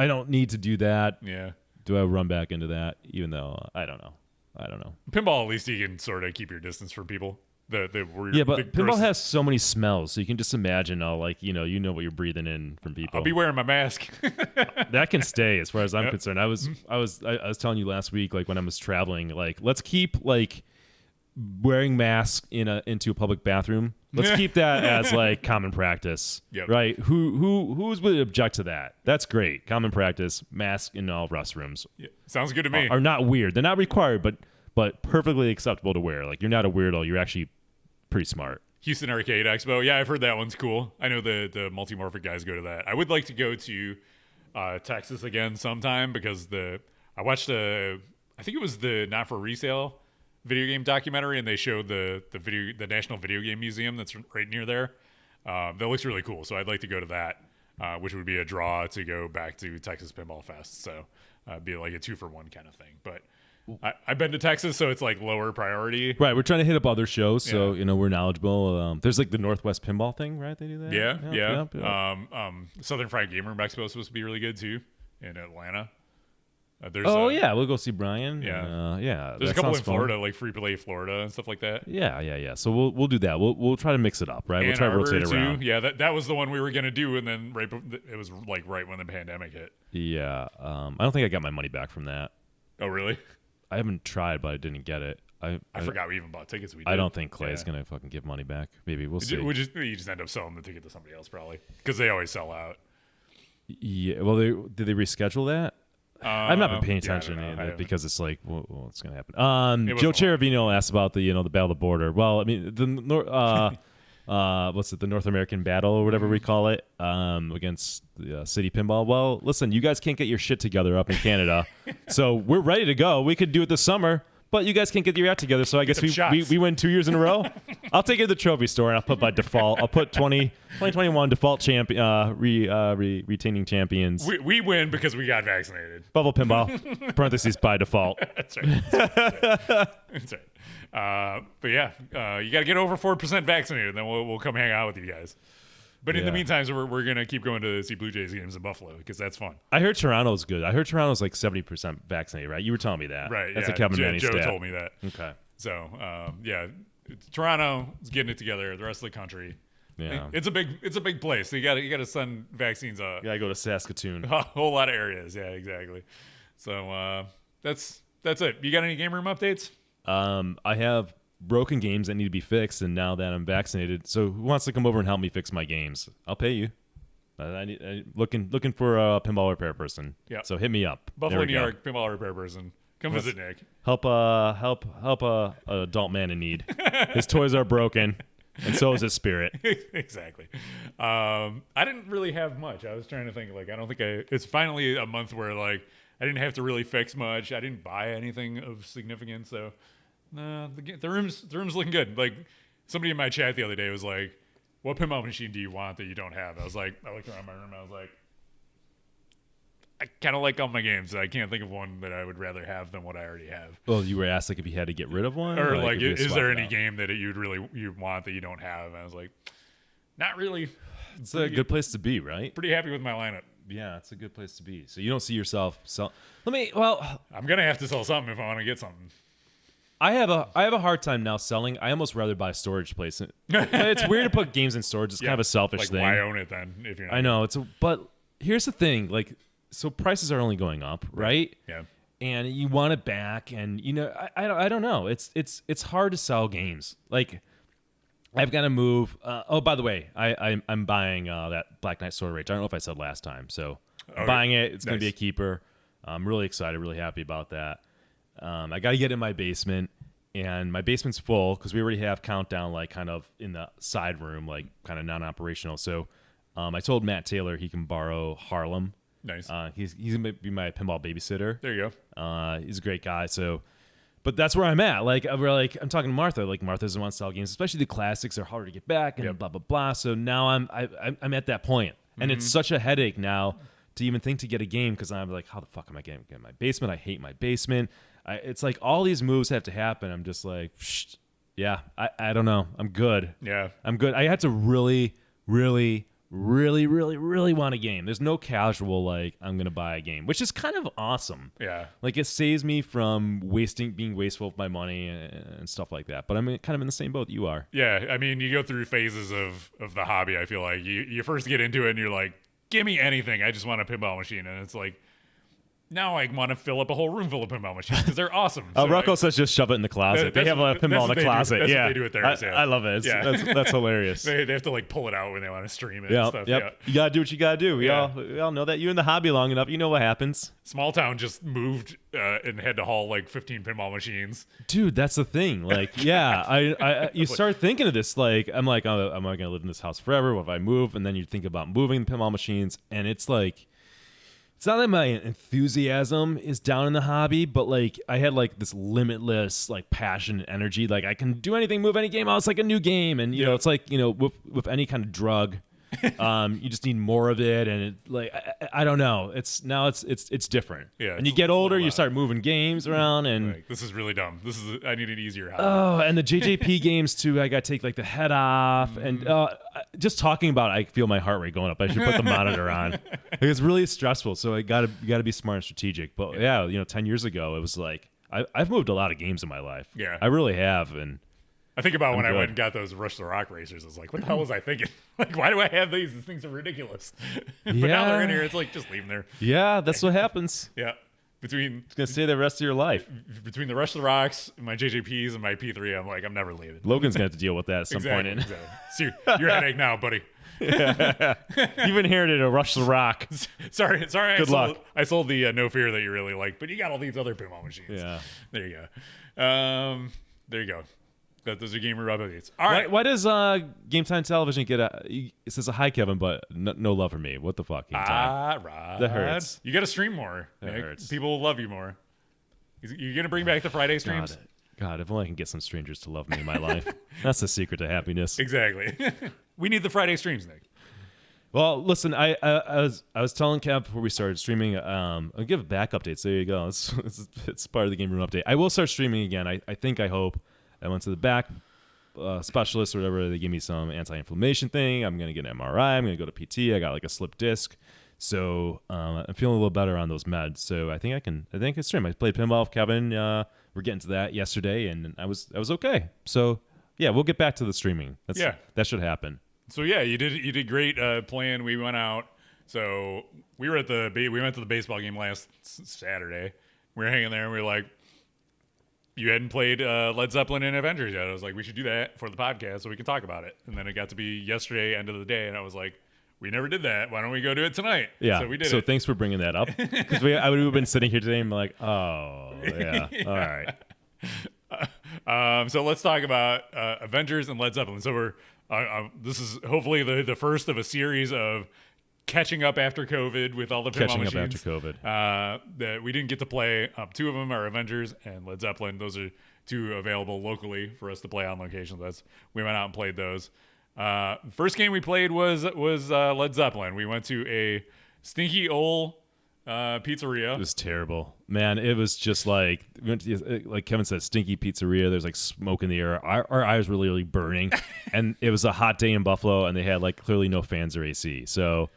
[SPEAKER 1] don't need to do that.
[SPEAKER 2] Yeah.
[SPEAKER 1] Do I run back into that? Even though I don't know.
[SPEAKER 2] Pinball, at least you can sort of keep your distance from people.
[SPEAKER 1] Yeah, but
[SPEAKER 2] the
[SPEAKER 1] pinball
[SPEAKER 2] gross-
[SPEAKER 1] has so many smells, so you can just imagine all like, you know what you're breathing in from people.
[SPEAKER 2] I'll be wearing my mask.
[SPEAKER 1] That can stay as far as I'm
[SPEAKER 2] Yep.
[SPEAKER 1] concerned. I was telling you last week, like when I was traveling, like let's keep like wearing masks into a public bathroom. Let's keep that as like common practice.
[SPEAKER 2] Yep.
[SPEAKER 1] Right? Who's would object to that? That's great. Common practice, mask in all restrooms.
[SPEAKER 2] Yeah, sounds good to me.
[SPEAKER 1] Are not weird. They're not required, but perfectly acceptable to wear. Like you're not a weirdo. You're actually pretty smart.
[SPEAKER 2] Houston Arcade Expo. Yeah, I've heard that one's cool. I know the Multimorphic guys go to that. I would like to go to Texas again sometime because I watched I think it was the Not For Resale video game documentary, and they showed the National Video Game Museum that's right near there. That looks really cool. So I'd like to go to that, which would be a draw to go back to Texas Pinball Fest. So it'd be like a 2-for-1 kind of thing. But I've been to Texas, so it's like lower priority.
[SPEAKER 1] Right, we're trying to hit up other shows, so
[SPEAKER 2] Yeah.
[SPEAKER 1] we're knowledgeable. There's like the Northwest Pinball thing, right? They do that.
[SPEAKER 2] Yeah.
[SPEAKER 1] Yep.
[SPEAKER 2] Southern Fried Gameroom Expo is supposed to be really good too in Atlanta. There's
[SPEAKER 1] Yeah, we'll go see Brian.
[SPEAKER 2] Yeah.
[SPEAKER 1] Yeah.
[SPEAKER 2] There's a
[SPEAKER 1] that
[SPEAKER 2] couple in
[SPEAKER 1] sounds fun.
[SPEAKER 2] Florida, like Free Play Florida and stuff like that.
[SPEAKER 1] Yeah. So we'll do that. We'll try to mix it up, right? We'll
[SPEAKER 2] Ann
[SPEAKER 1] try to
[SPEAKER 2] Arbor,
[SPEAKER 1] rotate it around.
[SPEAKER 2] too. Yeah, that was the one we were gonna do, and then it was like right when the pandemic hit.
[SPEAKER 1] Yeah. I don't think I got my money back from that.
[SPEAKER 2] Oh, really?
[SPEAKER 1] I haven't tried, but I didn't get it. I
[SPEAKER 2] forgot we even bought tickets. We did.
[SPEAKER 1] I don't think Clay's
[SPEAKER 2] Yeah.
[SPEAKER 1] gonna fucking give money back. Maybe we'll see.
[SPEAKER 2] You just end up selling the ticket to somebody else probably because they always sell out.
[SPEAKER 1] Yeah. Well, did they reschedule that? I've not been paying
[SPEAKER 2] Yeah, I
[SPEAKER 1] attention
[SPEAKER 2] don't know.
[SPEAKER 1] to
[SPEAKER 2] I
[SPEAKER 1] it because it's like, what's going to happen?
[SPEAKER 2] It
[SPEAKER 1] Joe
[SPEAKER 2] was
[SPEAKER 1] Cheravino asked about the Battle of the Border. Well, I mean the the North American Battle or whatever we call it against the City Pinball. Well, listen, you guys can't get your shit together up in Canada, so we're ready to go. We could do it this summer. But you guys can't get your act together, so I guess
[SPEAKER 2] some shots.
[SPEAKER 1] we win 2 years in a row. I'll take it to the trophy store, and I'll put by default. I'll put 2021 default champion, retaining champions.
[SPEAKER 2] We win because we got vaccinated.
[SPEAKER 1] Bubble Pinball, parentheses by default.
[SPEAKER 2] That's right. That's right. But yeah, you got to get over 4% vaccinated, then we'll come hang out with you guys. But in the
[SPEAKER 1] Yeah.
[SPEAKER 2] meantime, so we're gonna keep going to see Blue Jays games in Buffalo because that's fun.
[SPEAKER 1] I heard Toronto's good. I heard Toronto's like 70% vaccinated, right? You were telling me that.
[SPEAKER 2] Right?
[SPEAKER 1] That's
[SPEAKER 2] yeah.
[SPEAKER 1] a Kevin Manning
[SPEAKER 2] Joe
[SPEAKER 1] stat.
[SPEAKER 2] told me that.
[SPEAKER 1] Okay.
[SPEAKER 2] So yeah, Toronto is getting it together. The rest of the country,
[SPEAKER 1] Yeah.
[SPEAKER 2] it's a big place. So you got to send vaccines
[SPEAKER 1] You gotta go to Saskatoon.
[SPEAKER 2] a whole lot of areas. Yeah, exactly. So that's it. You got any game room updates?
[SPEAKER 1] I have broken games that need to be fixed, and now that I'm vaccinated, so who wants to come over and help me fix my games? I'll pay you. I looking for a pinball repair person.
[SPEAKER 2] Yeah.
[SPEAKER 1] So hit me up.
[SPEAKER 2] Buffalo,
[SPEAKER 1] There we
[SPEAKER 2] New
[SPEAKER 1] go.
[SPEAKER 2] York, pinball repair person. Come visit Nick.
[SPEAKER 1] Help a adult man in need. His toys are broken, and so is his spirit.
[SPEAKER 2] Exactly. I didn't really have much. I was trying to think, like, I don't think it's finally a month where, like, I didn't have to really fix much. I didn't buy anything of significance, so the room's looking good. Like, somebody in my chat the other day was like, what pinball machine do you want that you don't have? I looked around my room, I was like, I kind of like all my games. I can't think of one that I would rather have than what I already have.
[SPEAKER 1] Well, you were asked like if you had to get rid of one,
[SPEAKER 2] Or like
[SPEAKER 1] if you
[SPEAKER 2] is there
[SPEAKER 1] swap it
[SPEAKER 2] any
[SPEAKER 1] out?
[SPEAKER 2] game that you want that you don't have? And I was like, not really.
[SPEAKER 1] It's a good place to be, right?
[SPEAKER 2] Pretty happy with my lineup.
[SPEAKER 1] Yeah, it's a good place to be. So you don't see yourself sell.
[SPEAKER 2] I'm gonna have to sell something if I want to get something.
[SPEAKER 1] I have a hard time now selling. I almost rather buy storage place. It's weird to put games in storage. It's kind of a selfish
[SPEAKER 2] like,
[SPEAKER 1] thing.
[SPEAKER 2] why own it then? If you're not
[SPEAKER 1] I know but here's the thing. Like, so prices are only going up, right?
[SPEAKER 2] Yeah.
[SPEAKER 1] And you want it back, and I don't know. It's hard to sell games. Like, I've got to move. Oh, by the way, I'm buying that Black Knight Sword Rage. I don't know if I said last time, so I'm buying it. It's going to be a keeper. I'm really excited, really happy about that. I got to get in my basement, and my basement's full because we already have Countdown like kind of in the side room, like kind of non-operational. So I told Matt Taylor he can borrow Harlem.
[SPEAKER 2] Nice.
[SPEAKER 1] He's gonna be my pinball babysitter.
[SPEAKER 2] There you
[SPEAKER 1] go. He's a great guy. So, but that's where I'm at. Like, I'm talking to Martha. Like, Martha doesn't want to sell games, especially the classics. They're harder to get back and blah blah blah. So now I'm at that point, and it's such a headache now to even think to get a game because I'm like, how the fuck am I getting my basement? I hate my basement. It's like all these moves have to happen. I'm just like, yeah, I don't know. I'm good.
[SPEAKER 2] Yeah.
[SPEAKER 1] I'm good. I had to really want a game. There's no casual like I'm gonna buy a game, which is kind of awesome.
[SPEAKER 2] Yeah.
[SPEAKER 1] Like, it saves me from being wasteful with my money and stuff like that. But I'm kind of in the same boat that you are.
[SPEAKER 2] Yeah. I mean, you go through phases of the hobby. I feel like you first get into it and you're like, give me anything. I just want a pinball machine, and it's like, now I want to fill up a whole room full of pinball machines because they're awesome. So
[SPEAKER 1] Rocco says just shove it in the closet. They have a pinball in the closet.
[SPEAKER 2] That's
[SPEAKER 1] yeah,
[SPEAKER 2] what they do with theirs.
[SPEAKER 1] I love it. That's hilarious.
[SPEAKER 2] They have to like pull it out when they want to stream it
[SPEAKER 1] Yeah,
[SPEAKER 2] and stuff.
[SPEAKER 1] yep.
[SPEAKER 2] Yeah.
[SPEAKER 1] You gotta do what you gotta do. We
[SPEAKER 2] Yeah.
[SPEAKER 1] all know that. You're in the hobby long enough. You know what happens.
[SPEAKER 2] Small Town just moved and had to haul like 15 pinball machines.
[SPEAKER 1] Dude, that's the thing. Like, yeah, you start thinking of this. Like, I'm like, oh, am I gonna live in this house forever? What if I move? And then you think about moving the pinball machines, and it's like, it's not that my enthusiasm is down in the hobby, but like I had like this limitless like passion and energy. Like, I can do anything, move any game out. It's like a new game, and you know, it's like, you know, with any kind of drug, you just need more of it, and it like I don't know. It's different.
[SPEAKER 2] Yeah,
[SPEAKER 1] and you get older, you start moving games around, and
[SPEAKER 2] Like, this is really dumb. I need an easier hobby.
[SPEAKER 1] oh, and the JJP games too. I got to take like the head off, and just talking about it, I feel my heart rate going up. I should put the monitor on. Like, it's really stressful. So you got to be smart and strategic. But yeah, you know, 10 years ago, it was like I've moved a lot of games in my life.
[SPEAKER 2] Yeah.
[SPEAKER 1] I really have, and
[SPEAKER 2] I think about when I
[SPEAKER 1] good.
[SPEAKER 2] went and got those Rush the Rock racers. I was like, what the hell was I thinking? Like, why do I have these? These things are ridiculous. But now they're in here. It's like, just leave them there.
[SPEAKER 1] yeah, that's what happens.
[SPEAKER 2] Yeah. Between
[SPEAKER 1] It's gonna stay the rest of your life.
[SPEAKER 2] the Rush the Rocks, my JJPs, and my P3, I'm like, I'm never leaving.
[SPEAKER 1] Logan's gonna have to deal with that at some point.
[SPEAKER 2] Exactly. See, your headache now, buddy.
[SPEAKER 1] You've inherited a Rush the Rock.
[SPEAKER 2] Sorry.
[SPEAKER 1] Good luck.
[SPEAKER 2] I sold the No Fear that you really like, but you got all these other pinball machines.
[SPEAKER 1] Yeah.
[SPEAKER 2] There you go. There you go. Those are Gameroom Updates. All right.
[SPEAKER 1] Why does Game Time Television get it says a hi Kevin, but no love for me? What the fuck? Game Time?
[SPEAKER 2] Rod.
[SPEAKER 1] That hurts.
[SPEAKER 2] You got to stream more.
[SPEAKER 1] That
[SPEAKER 2] Nick.
[SPEAKER 1] hurts.
[SPEAKER 2] People will love you more. You gonna bring back the Friday streams?
[SPEAKER 1] God, if only I can get some strangers to love me in my life. That's the secret to happiness.
[SPEAKER 2] Exactly. We need the Friday streams, Nick.
[SPEAKER 1] Well, listen, I was telling Kev before we started streaming. I'll give back updates. There you go. It's part of the Game Room Update. I will start streaming again. I hope. I went to the back specialist or whatever. They give me some anti-inflammation thing. I'm gonna get an MRI. I'm gonna go to PT. I got like a slip disc. So I'm feeling a little better on those meds. So I think I can stream. I played pinball with Kevin. We're getting to that yesterday, and I was okay. So yeah, we'll get back to the streaming. That should happen.
[SPEAKER 2] So yeah, you did great playing. We went out. So we went to the baseball game last Saturday. We were hanging there, and we were like, you hadn't played Led Zeppelin and Avengers yet. I was like, we should do that for the podcast so we can talk about it. And then it got to be yesterday, end of the day, and I was like, we never did that. Why don't we go do it tonight?
[SPEAKER 1] Yeah.
[SPEAKER 2] So we did
[SPEAKER 1] So
[SPEAKER 2] it.
[SPEAKER 1] thanks for bringing that up. Because I would have been sitting here today and be like, oh, yeah. All right.
[SPEAKER 2] So let's talk about Avengers and Led Zeppelin. So we're this is hopefully the first of a series of catching up after COVID with all the pinball machines.
[SPEAKER 1] Catching up after COVID.
[SPEAKER 2] That we didn't get to play. Two of them are Avengers and Led Zeppelin. Those are two available locally for us to play on location. We went out and played those. First game we played was Led Zeppelin. We went to a stinky old pizzeria.
[SPEAKER 1] It was terrible, man. It was just like Kevin said, stinky pizzeria. There's like smoke in the air. Our eyes were literally burning, and it was a hot day in Buffalo, and they had like clearly no fans or AC. So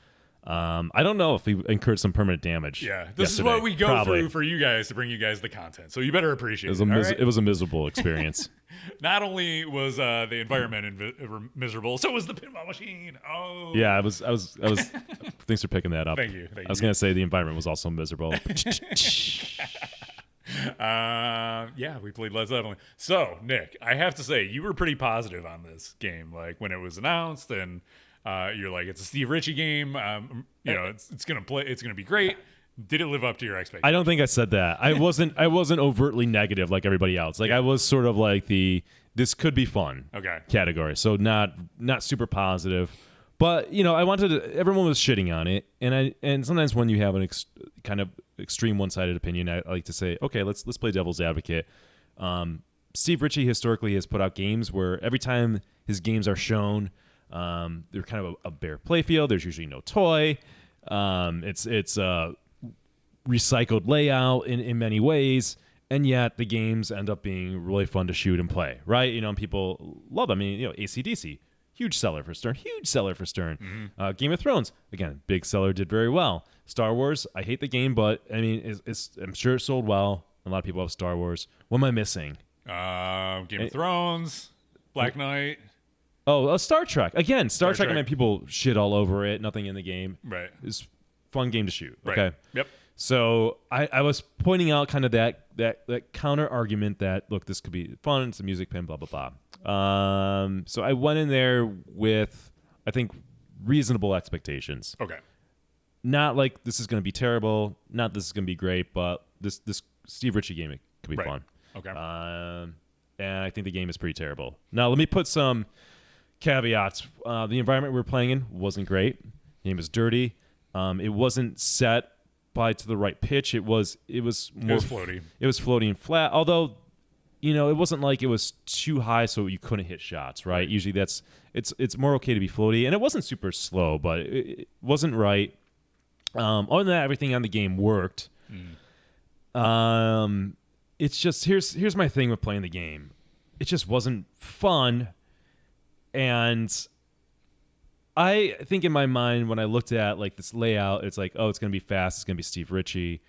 [SPEAKER 1] I don't know if we incurred some permanent damage.
[SPEAKER 2] Yeah, this
[SPEAKER 1] yesterday.
[SPEAKER 2] is what we go
[SPEAKER 1] Probably.
[SPEAKER 2] through for you guys to bring you guys the content. So you better appreciate it.
[SPEAKER 1] It was a miserable experience.
[SPEAKER 2] Not only was the environment miserable, so was the pinball machine. Oh,
[SPEAKER 1] Yeah, I was. Thanks for picking that up.
[SPEAKER 2] Thank you.
[SPEAKER 1] I was gonna say the environment was also miserable.
[SPEAKER 2] Yeah, we played Led Zeppelin. So Nick, I have to say you were pretty positive on this game, like when it was announced, and you're like, it's a Steve Ritchie game. It's gonna be great. Did it live up to your expectations?
[SPEAKER 1] I don't think I said that. I wasn't overtly negative like everybody else. Like I was sort of like this could be fun category. So not super positive. But I wanted to, everyone was shitting on it, and sometimes when you have an kind of extreme one-sided opinion, I like to say, okay, let's play devil's advocate. Steve Ritchie historically has put out games where every time his games are shown, they're kind of a bare playfield. There's usually no toy. It's recycled layout in many ways, and yet the games end up being really fun to shoot and play, right? And people love them. I mean, AC/DC, huge seller for Stern.
[SPEAKER 2] Mm-hmm.
[SPEAKER 1] Game of Thrones, again, big seller, did very well. Star Wars, I hate the game, but I mean, I'm sure it sold well. A lot of people love Star Wars. What am I missing?
[SPEAKER 2] Game of Thrones, Black Knight.
[SPEAKER 1] Oh, Star Trek. Again, Star Trek,
[SPEAKER 2] Trek.
[SPEAKER 1] I mean, people shit all over it. Nothing in the game.
[SPEAKER 2] Right.
[SPEAKER 1] It's a fun game to shoot.
[SPEAKER 2] Right.
[SPEAKER 1] Okay.
[SPEAKER 2] Yep.
[SPEAKER 1] So I was pointing out kind of that counter argument that, look, this could be fun, it's a music pin, blah, blah, blah. So I went in there with, I think, reasonable expectations.
[SPEAKER 2] Okay.
[SPEAKER 1] Not like this is going to be terrible, not this is going to be great, but this Steve Ritchie game, it could be fun.
[SPEAKER 2] Okay.
[SPEAKER 1] And I think the game is pretty terrible. Now, let me put some caveats. The environment we were playing in wasn't great. The game was dirty. It wasn't set to the right pitch. It was
[SPEAKER 2] floaty.
[SPEAKER 1] It was floating flat. Although, it wasn't like it was too high so you couldn't hit shots, right? Usually it's more okay to be floaty, and it wasn't super slow, but it wasn't right. Other than that, everything on the game worked. It's just here's my thing with playing the game. It just wasn't fun, and I think in my mind when I looked at like this layout, it's like, oh, it's going to be fast. It's going to be Steve Ritchie.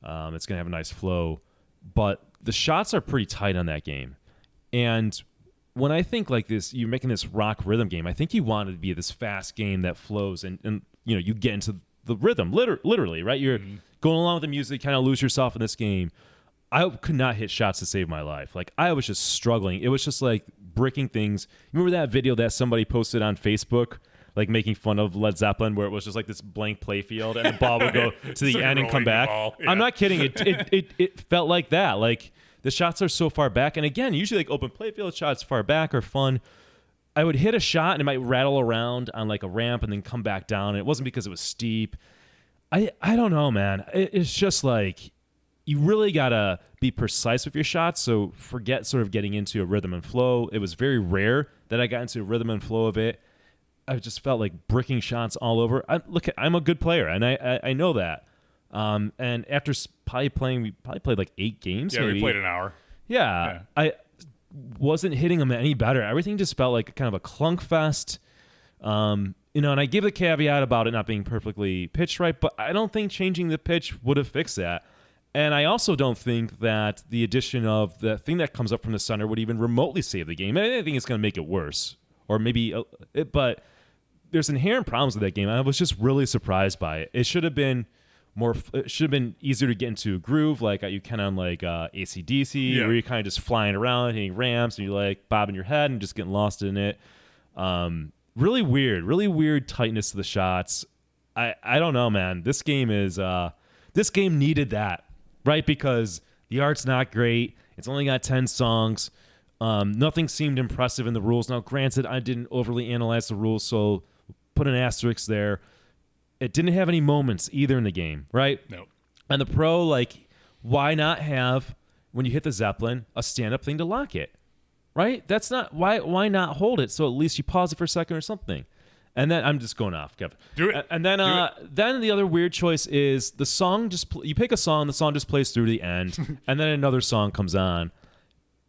[SPEAKER 1] It's going to have a nice flow. But the shots are pretty tight on that game. And when I think like this, you're making this rock rhythm game, I think you want it to be this fast game that flows and you get into the rhythm, literally, right? You're going along with the music, kind of lose yourself in this game. I could not hit shots to save my life. Like, I was just struggling. It was just like bricking things. Remember that video that somebody posted on Facebook? Like making fun of Led Zeppelin, where it was just like this blank playfield, and the ball would go to the end and come back.
[SPEAKER 2] Yeah.
[SPEAKER 1] I'm not kidding. It felt like that. Like the shots are so far back, and again, usually like open playfield shots far back are fun. I would hit a shot and it might rattle around on like a ramp and then come back down. And it wasn't because it was steep. I don't know, man. It's just like you really gotta be precise with your shots. So forget sort of getting into a rhythm and flow. It was very rare that I got into a rhythm and flow of it. I just felt like bricking shots all over. I'm a good player, and I know that. And after we played like 8 games.
[SPEAKER 2] Yeah,
[SPEAKER 1] maybe.
[SPEAKER 2] we played an hour.
[SPEAKER 1] Yeah, I wasn't hitting them any better. Everything just felt like kind of a clunk fest. And I give the caveat about it not being perfectly pitched right, but I don't think changing the pitch would have fixed that. And I also don't think that the addition of the thing that comes up from the center would even remotely save the game. I think it's going to make it worse, or maybe, but there's inherent problems with that game. I was just really surprised by it. It should have been easier to get into a groove, like you kind of like AC/DC, where you're kind of just flying around, hitting ramps, and you're like bobbing your head and just getting lost in it. really weird tightness to the shots. I don't know, man. This game needed that, right? Because the art's not great. It's only got 10 songs. Nothing seemed impressive in the rules. Now, granted, I didn't overly analyze the rules, so put an asterisk there. It didn't have any moments either in the game, right?
[SPEAKER 2] No.
[SPEAKER 1] And the Pro, like, why not have, when you hit the Zeppelin, a stand-up thing to lock it, right? That's not, why not hold it so at least you pause it for a second or something? And then, I'm just going off, Kevin.
[SPEAKER 2] Do it.
[SPEAKER 1] And then the other weird choice is the song you pick a song, the song just plays through to the end, and then another song comes on.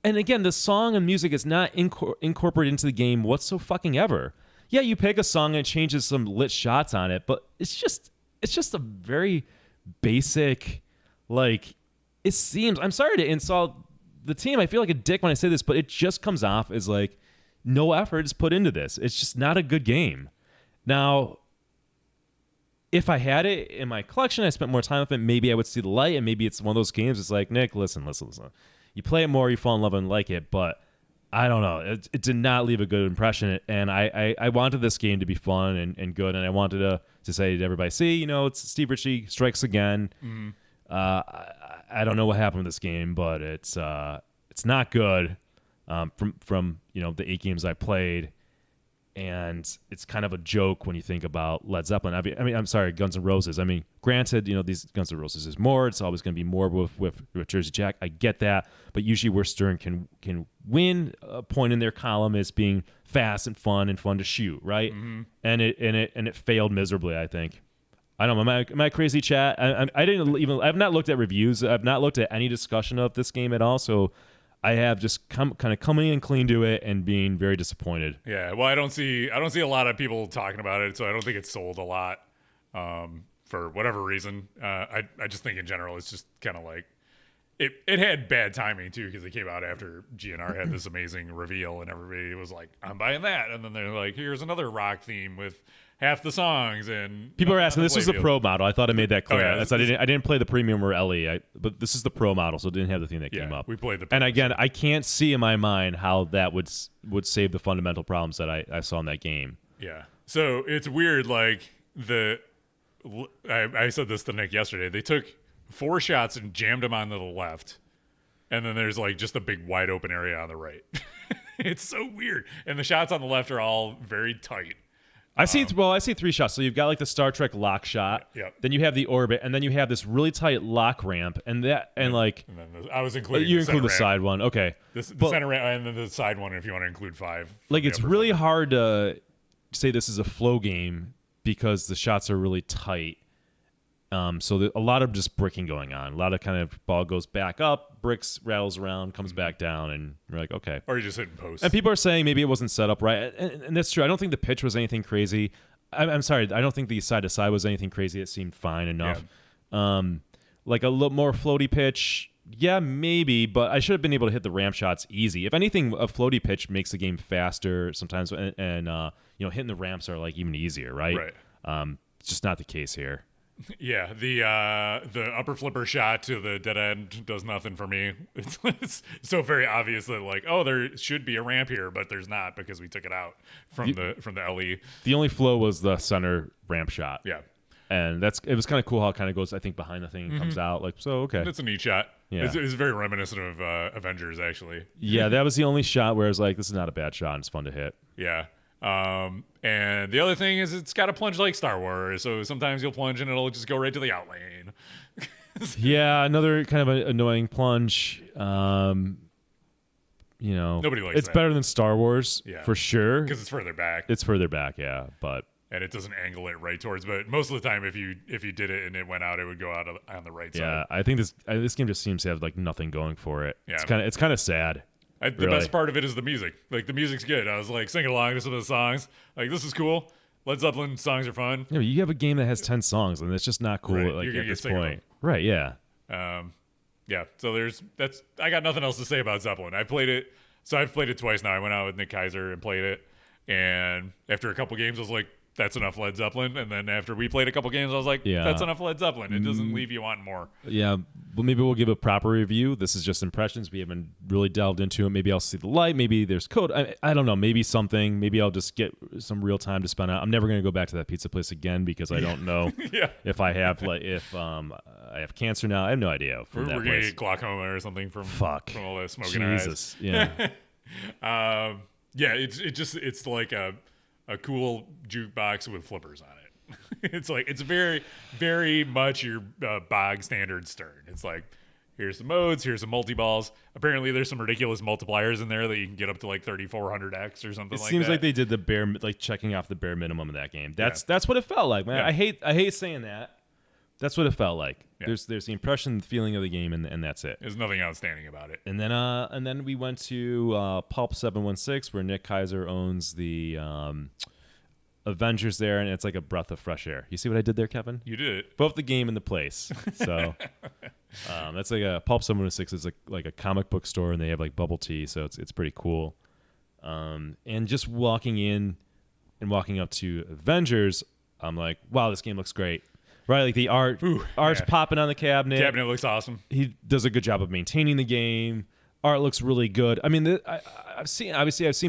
[SPEAKER 1] And again, the song and music is not incorporated into the game whatsoever. Yeah, you pick a song and it changes some lit shots on it, but it's just a very basic, like, it seems, I'm sorry to insult the team, I feel like a dick when I say this, but it just comes off as like no effort is put into this. It's just not a good game. Now, if I had it in my collection, I spent more time with it, maybe I would see the light, and maybe it's one of those games. It's like, Nick, listen. You play it more, you fall in love and like it, but I don't know. It did not leave a good impression, and I wanted this game to be fun and good, and I wanted to say to everybody, see, it's Steve Ritchie strikes again.
[SPEAKER 2] Mm-hmm.
[SPEAKER 1] I don't know what happened with this game, but it's not good from the 8 games I played. And it's kind of a joke when you think about Led Zeppelin. I mean, I'm sorry, Guns N' Roses. I mean, granted, these Guns N' Roses is more. It's always going to be more with Jersey Jack. I get that, but usually where Stern can win a point in their column is being fast and fun to shoot, right?
[SPEAKER 2] Mm-hmm.
[SPEAKER 1] And it failed miserably, I think. I don't know. Am I crazy, chat? I've not looked at reviews. I've not looked at any discussion of this game at all. So I have just kind of coming in clean to it and being very disappointed.
[SPEAKER 2] Yeah, well, I don't see a lot of people talking about it, so I don't think it's sold a lot for whatever reason. I just think in general it's just kind of like it had bad timing too, because it came out after GnR had this amazing reveal and everybody was like, I'm buying that, and then they're like, here's another rock theme with half the songs, and
[SPEAKER 1] people are asking. This was the Pro model. I thought I made that clear.
[SPEAKER 2] Oh, yeah,
[SPEAKER 1] I didn't play the Premium or LE, but this is the Pro model, so it didn't have the thing that came up.
[SPEAKER 2] We played the.
[SPEAKER 1] And again, I can't see in my mind how that would save the fundamental problems that I saw in that game.
[SPEAKER 2] Yeah. So it's weird. Like I said this to Nick yesterday. They took 4 shots and jammed them onto the left, and then there's like just a big wide open area on the right. It's so weird. And the shots on the left are all very tight. I see
[SPEAKER 1] 3 shots. So you've got like the Star Trek lock shot.
[SPEAKER 2] Yep.
[SPEAKER 1] Then you have the orbit, and then you have this really tight lock ramp, and then
[SPEAKER 2] I was including.
[SPEAKER 1] You include the side one, okay?
[SPEAKER 2] The center ramp, and then the side one if you want to include 5.
[SPEAKER 1] Like it's really hard to say this is a flow game because the shots are really tight. So a lot of just bricking going on. A lot of kind of ball goes back up, bricks rattles around, comes back down, and you're like, okay.
[SPEAKER 2] Or you're just hitting posts.
[SPEAKER 1] And people are saying maybe it wasn't set up right, and that's true. I don't think the pitch was anything crazy. I'm sorry, I don't think the side to side was anything crazy. It seemed fine enough. Yeah. Like a little more floaty pitch, yeah, maybe, but I should have been able to hit the ramp shots easy. If anything, a floaty pitch makes the game faster sometimes, and hitting the ramps are like even easier, right?
[SPEAKER 2] Right.
[SPEAKER 1] It's just not the case here.
[SPEAKER 2] Yeah, the upper flipper shot to the dead end does nothing for me. It's so very obvious that like, oh, there should be a ramp here, but there's not because we took it out from the LE.
[SPEAKER 1] The only flow was the center ramp shot.
[SPEAKER 2] Yeah,
[SPEAKER 1] and it was kind of cool how it kind of goes, I think, behind the thing and comes out. Like, so okay,
[SPEAKER 2] that's a neat shot.
[SPEAKER 1] Yeah,
[SPEAKER 2] it's very reminiscent of Avengers actually.
[SPEAKER 1] Yeah, that was the only shot where I was like, this is not a bad shot. And it's fun to hit.
[SPEAKER 2] Yeah. And the other thing is it's got to plunge like Star Wars, so sometimes you'll plunge and it'll just go right to the out lane.
[SPEAKER 1] Yeah, another kind of annoying plunge.
[SPEAKER 2] Nobody likes
[SPEAKER 1] it's
[SPEAKER 2] that.
[SPEAKER 1] better than Star Wars, for sure.
[SPEAKER 2] Because it's further back.
[SPEAKER 1] It's further back, yeah,
[SPEAKER 2] and it doesn't angle it right towards. But most of the time, if you did it and it went out, it would go out on the right side.
[SPEAKER 1] Yeah, I think this game just seems to have like nothing going for it. Yeah, it's kind of sad.
[SPEAKER 2] The best part of it is the music. Like, the music's good. I was like singing along to some of the songs. Like, this is cool. Led Zeppelin songs are fun.
[SPEAKER 1] Yeah, but you have a game that has 10 songs, and it's just not cool.
[SPEAKER 2] Right.
[SPEAKER 1] Like at this point, right? Yeah.
[SPEAKER 2] Yeah. So I got nothing else to say about Zeppelin. I played it. So I've played it twice now. I went out with Nick Kaiser and played it, and after a couple games, I was like, that's enough Led Zeppelin. And then after we played a couple games, I was like, that's enough Led Zeppelin. It doesn't leave you wanting more.
[SPEAKER 1] Yeah, maybe we'll give a proper review. This is just impressions. We haven't really delved into it. Maybe I'll see the light. Maybe there's code. I don't know. Maybe something. Maybe I'll just get some real time to spend out. I'm never going to go back to that pizza place again because I don't know if I have I have cancer now. I have no idea.
[SPEAKER 2] We're going to get glaucoma or something from all the smoking
[SPEAKER 1] Jesus. Yeah.
[SPEAKER 2] It's like a cool jukebox with flippers on it. It's very, very much your bog standard Stern. It's like, here's the modes, here's the multi-balls. Apparently there's some ridiculous multipliers in there that you can get up to like 3400x or something like that. It
[SPEAKER 1] seems like they did the bare, like checking off the bare minimum of that game. That's what it felt like, man.
[SPEAKER 2] Yeah.
[SPEAKER 1] I hate saying that. That's what it felt like.
[SPEAKER 2] Yeah.
[SPEAKER 1] There's the impression, the feeling of the game, and that's it.
[SPEAKER 2] There's nothing outstanding about it.
[SPEAKER 1] And then we went to Pulp 716, where Nick Kaiser owns the Avengers there, and it's like a breath of fresh air. You see what I did there, Kevin?
[SPEAKER 2] You did it.
[SPEAKER 1] Both the game and the place. So that's like a Pulp 716 is like a comic book store, and they have like bubble tea, so it's pretty cool. And just walking in and walking up to Avengers, I'm like, wow, this game looks great. Right, like the art's popping on the cabinet.
[SPEAKER 2] Cabinet looks awesome.
[SPEAKER 1] He does a good job of maintaining the game. Art looks really good. I mean, I've seen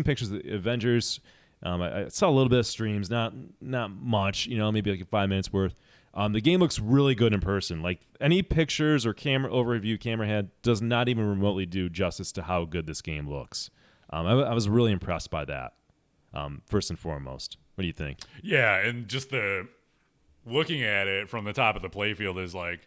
[SPEAKER 1] pictures of the Avengers. I saw a little bit of streams, not much, maybe like 5 minutes worth. The game looks really good in person. Like any pictures or camera overview camera had does not even remotely do justice to how good this game looks. I was really impressed by that. First and foremost, what do you think?
[SPEAKER 2] Yeah, and just looking at it from the top of the playfield is like,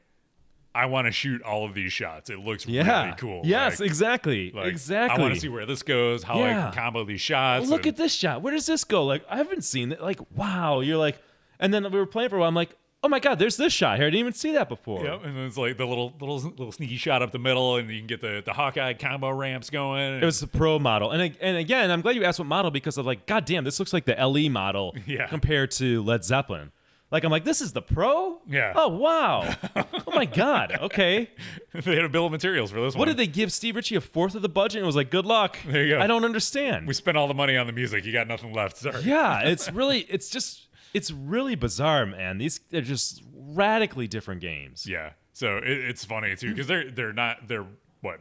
[SPEAKER 2] I want to shoot all of these shots. It looks really cool.
[SPEAKER 1] Yes,
[SPEAKER 2] like,
[SPEAKER 1] exactly. Exactly.
[SPEAKER 2] I want to see where this goes, how I can combo these shots.
[SPEAKER 1] Look at this shot. Where does this go? Like, I haven't seen it. Like, wow. You're like, and then we were playing for a while. I'm like, oh my God, there's this shot here. I didn't even see that before.
[SPEAKER 2] Yep, and then it's like the little sneaky shot up the middle, and you can get the Hawkeye combo ramps going.
[SPEAKER 1] It was the pro model. And again, I'm glad you asked what model because I'm like, God damn, this looks like the LE model compared to Led Zeppelin. Like, I'm like, this is the pro?
[SPEAKER 2] Yeah.
[SPEAKER 1] Oh, wow. Oh, my God. Okay.
[SPEAKER 2] They had a bill of materials for this one.
[SPEAKER 1] What did they give Steve Ritchie, a fourth of the budget? And it was like, good luck.
[SPEAKER 2] There you go.
[SPEAKER 1] I don't understand.
[SPEAKER 2] We spent all the money on the music. You got nothing left. Sorry.
[SPEAKER 1] Yeah, it's really bizarre, man. They're just radically different games.
[SPEAKER 2] Yeah. So it's funny, too, because they're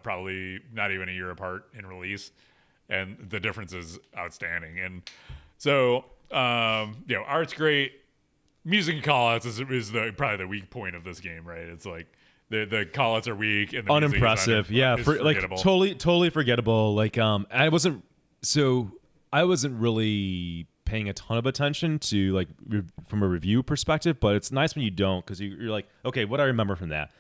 [SPEAKER 2] probably not even a year apart in release. And the difference is outstanding. And so, art's great. Music and callouts is probably the weak point of this game, right? It's like the callouts are weak and the
[SPEAKER 1] unimpressive.
[SPEAKER 2] Music is
[SPEAKER 1] like totally forgettable. Like I wasn't really paying a ton of attention to like from a review perspective, but it's nice when you don't because you're like, okay, what do I remember from that?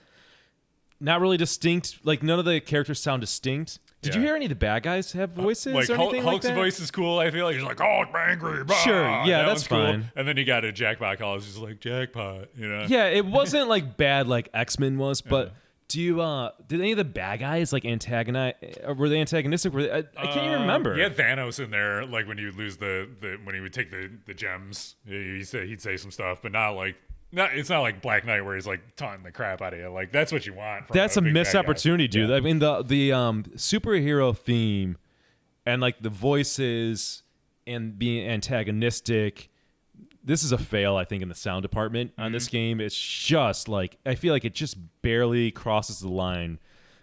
[SPEAKER 1] Not really distinct. Like none of the characters sound distinct. Did you hear any of the bad guys have voices or anything
[SPEAKER 2] Hulk's
[SPEAKER 1] like that?
[SPEAKER 2] voice is cool. I feel like he's like, oh, I'm angry. Blah.
[SPEAKER 1] Sure, yeah, that's fine.
[SPEAKER 2] Cool. And then you got a jackpot call. It's just like jackpot,
[SPEAKER 1] Yeah, it wasn't like bad like X-Men was, but did any of the bad guys like antagonize? Or were they antagonistic? I can't even remember.
[SPEAKER 2] You had Thanos in there, like when you lose when he would take the gems, he'd say some stuff, but not like. It's not like Black Knight where he's like taunting the crap out of you. Like that's what you want.
[SPEAKER 1] That's a missed opportunity, dude.
[SPEAKER 2] Yeah.
[SPEAKER 1] I mean the superhero theme and like the voices and being antagonistic. This is a fail, I think, in the sound department on this game. It's just like I feel like it just barely crosses the line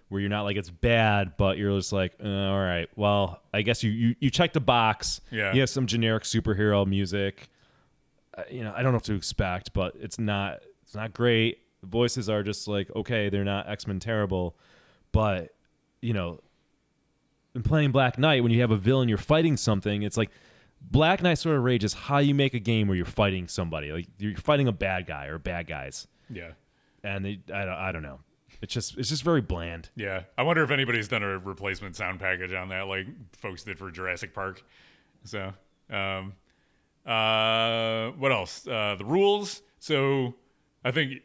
[SPEAKER 1] where you're not like it's bad, but you're just like, all right, well, I guess you check the box.
[SPEAKER 2] Yeah.
[SPEAKER 1] You have some generic superhero music. I don't know what to expect, but it's not great. The voices are just like, okay, they're not X-Men terrible, but in playing Black Knight, when you have a villain, you're fighting something. It's like Black Knight sort of rage is how you make a game where you're fighting somebody, like you're fighting a bad guy or bad guys.
[SPEAKER 2] Yeah,
[SPEAKER 1] and I don't know. It's just very bland.
[SPEAKER 2] Yeah, I wonder if anybody's done a replacement sound package on that, like folks did for Jurassic Park. So. What else? The rules. So I think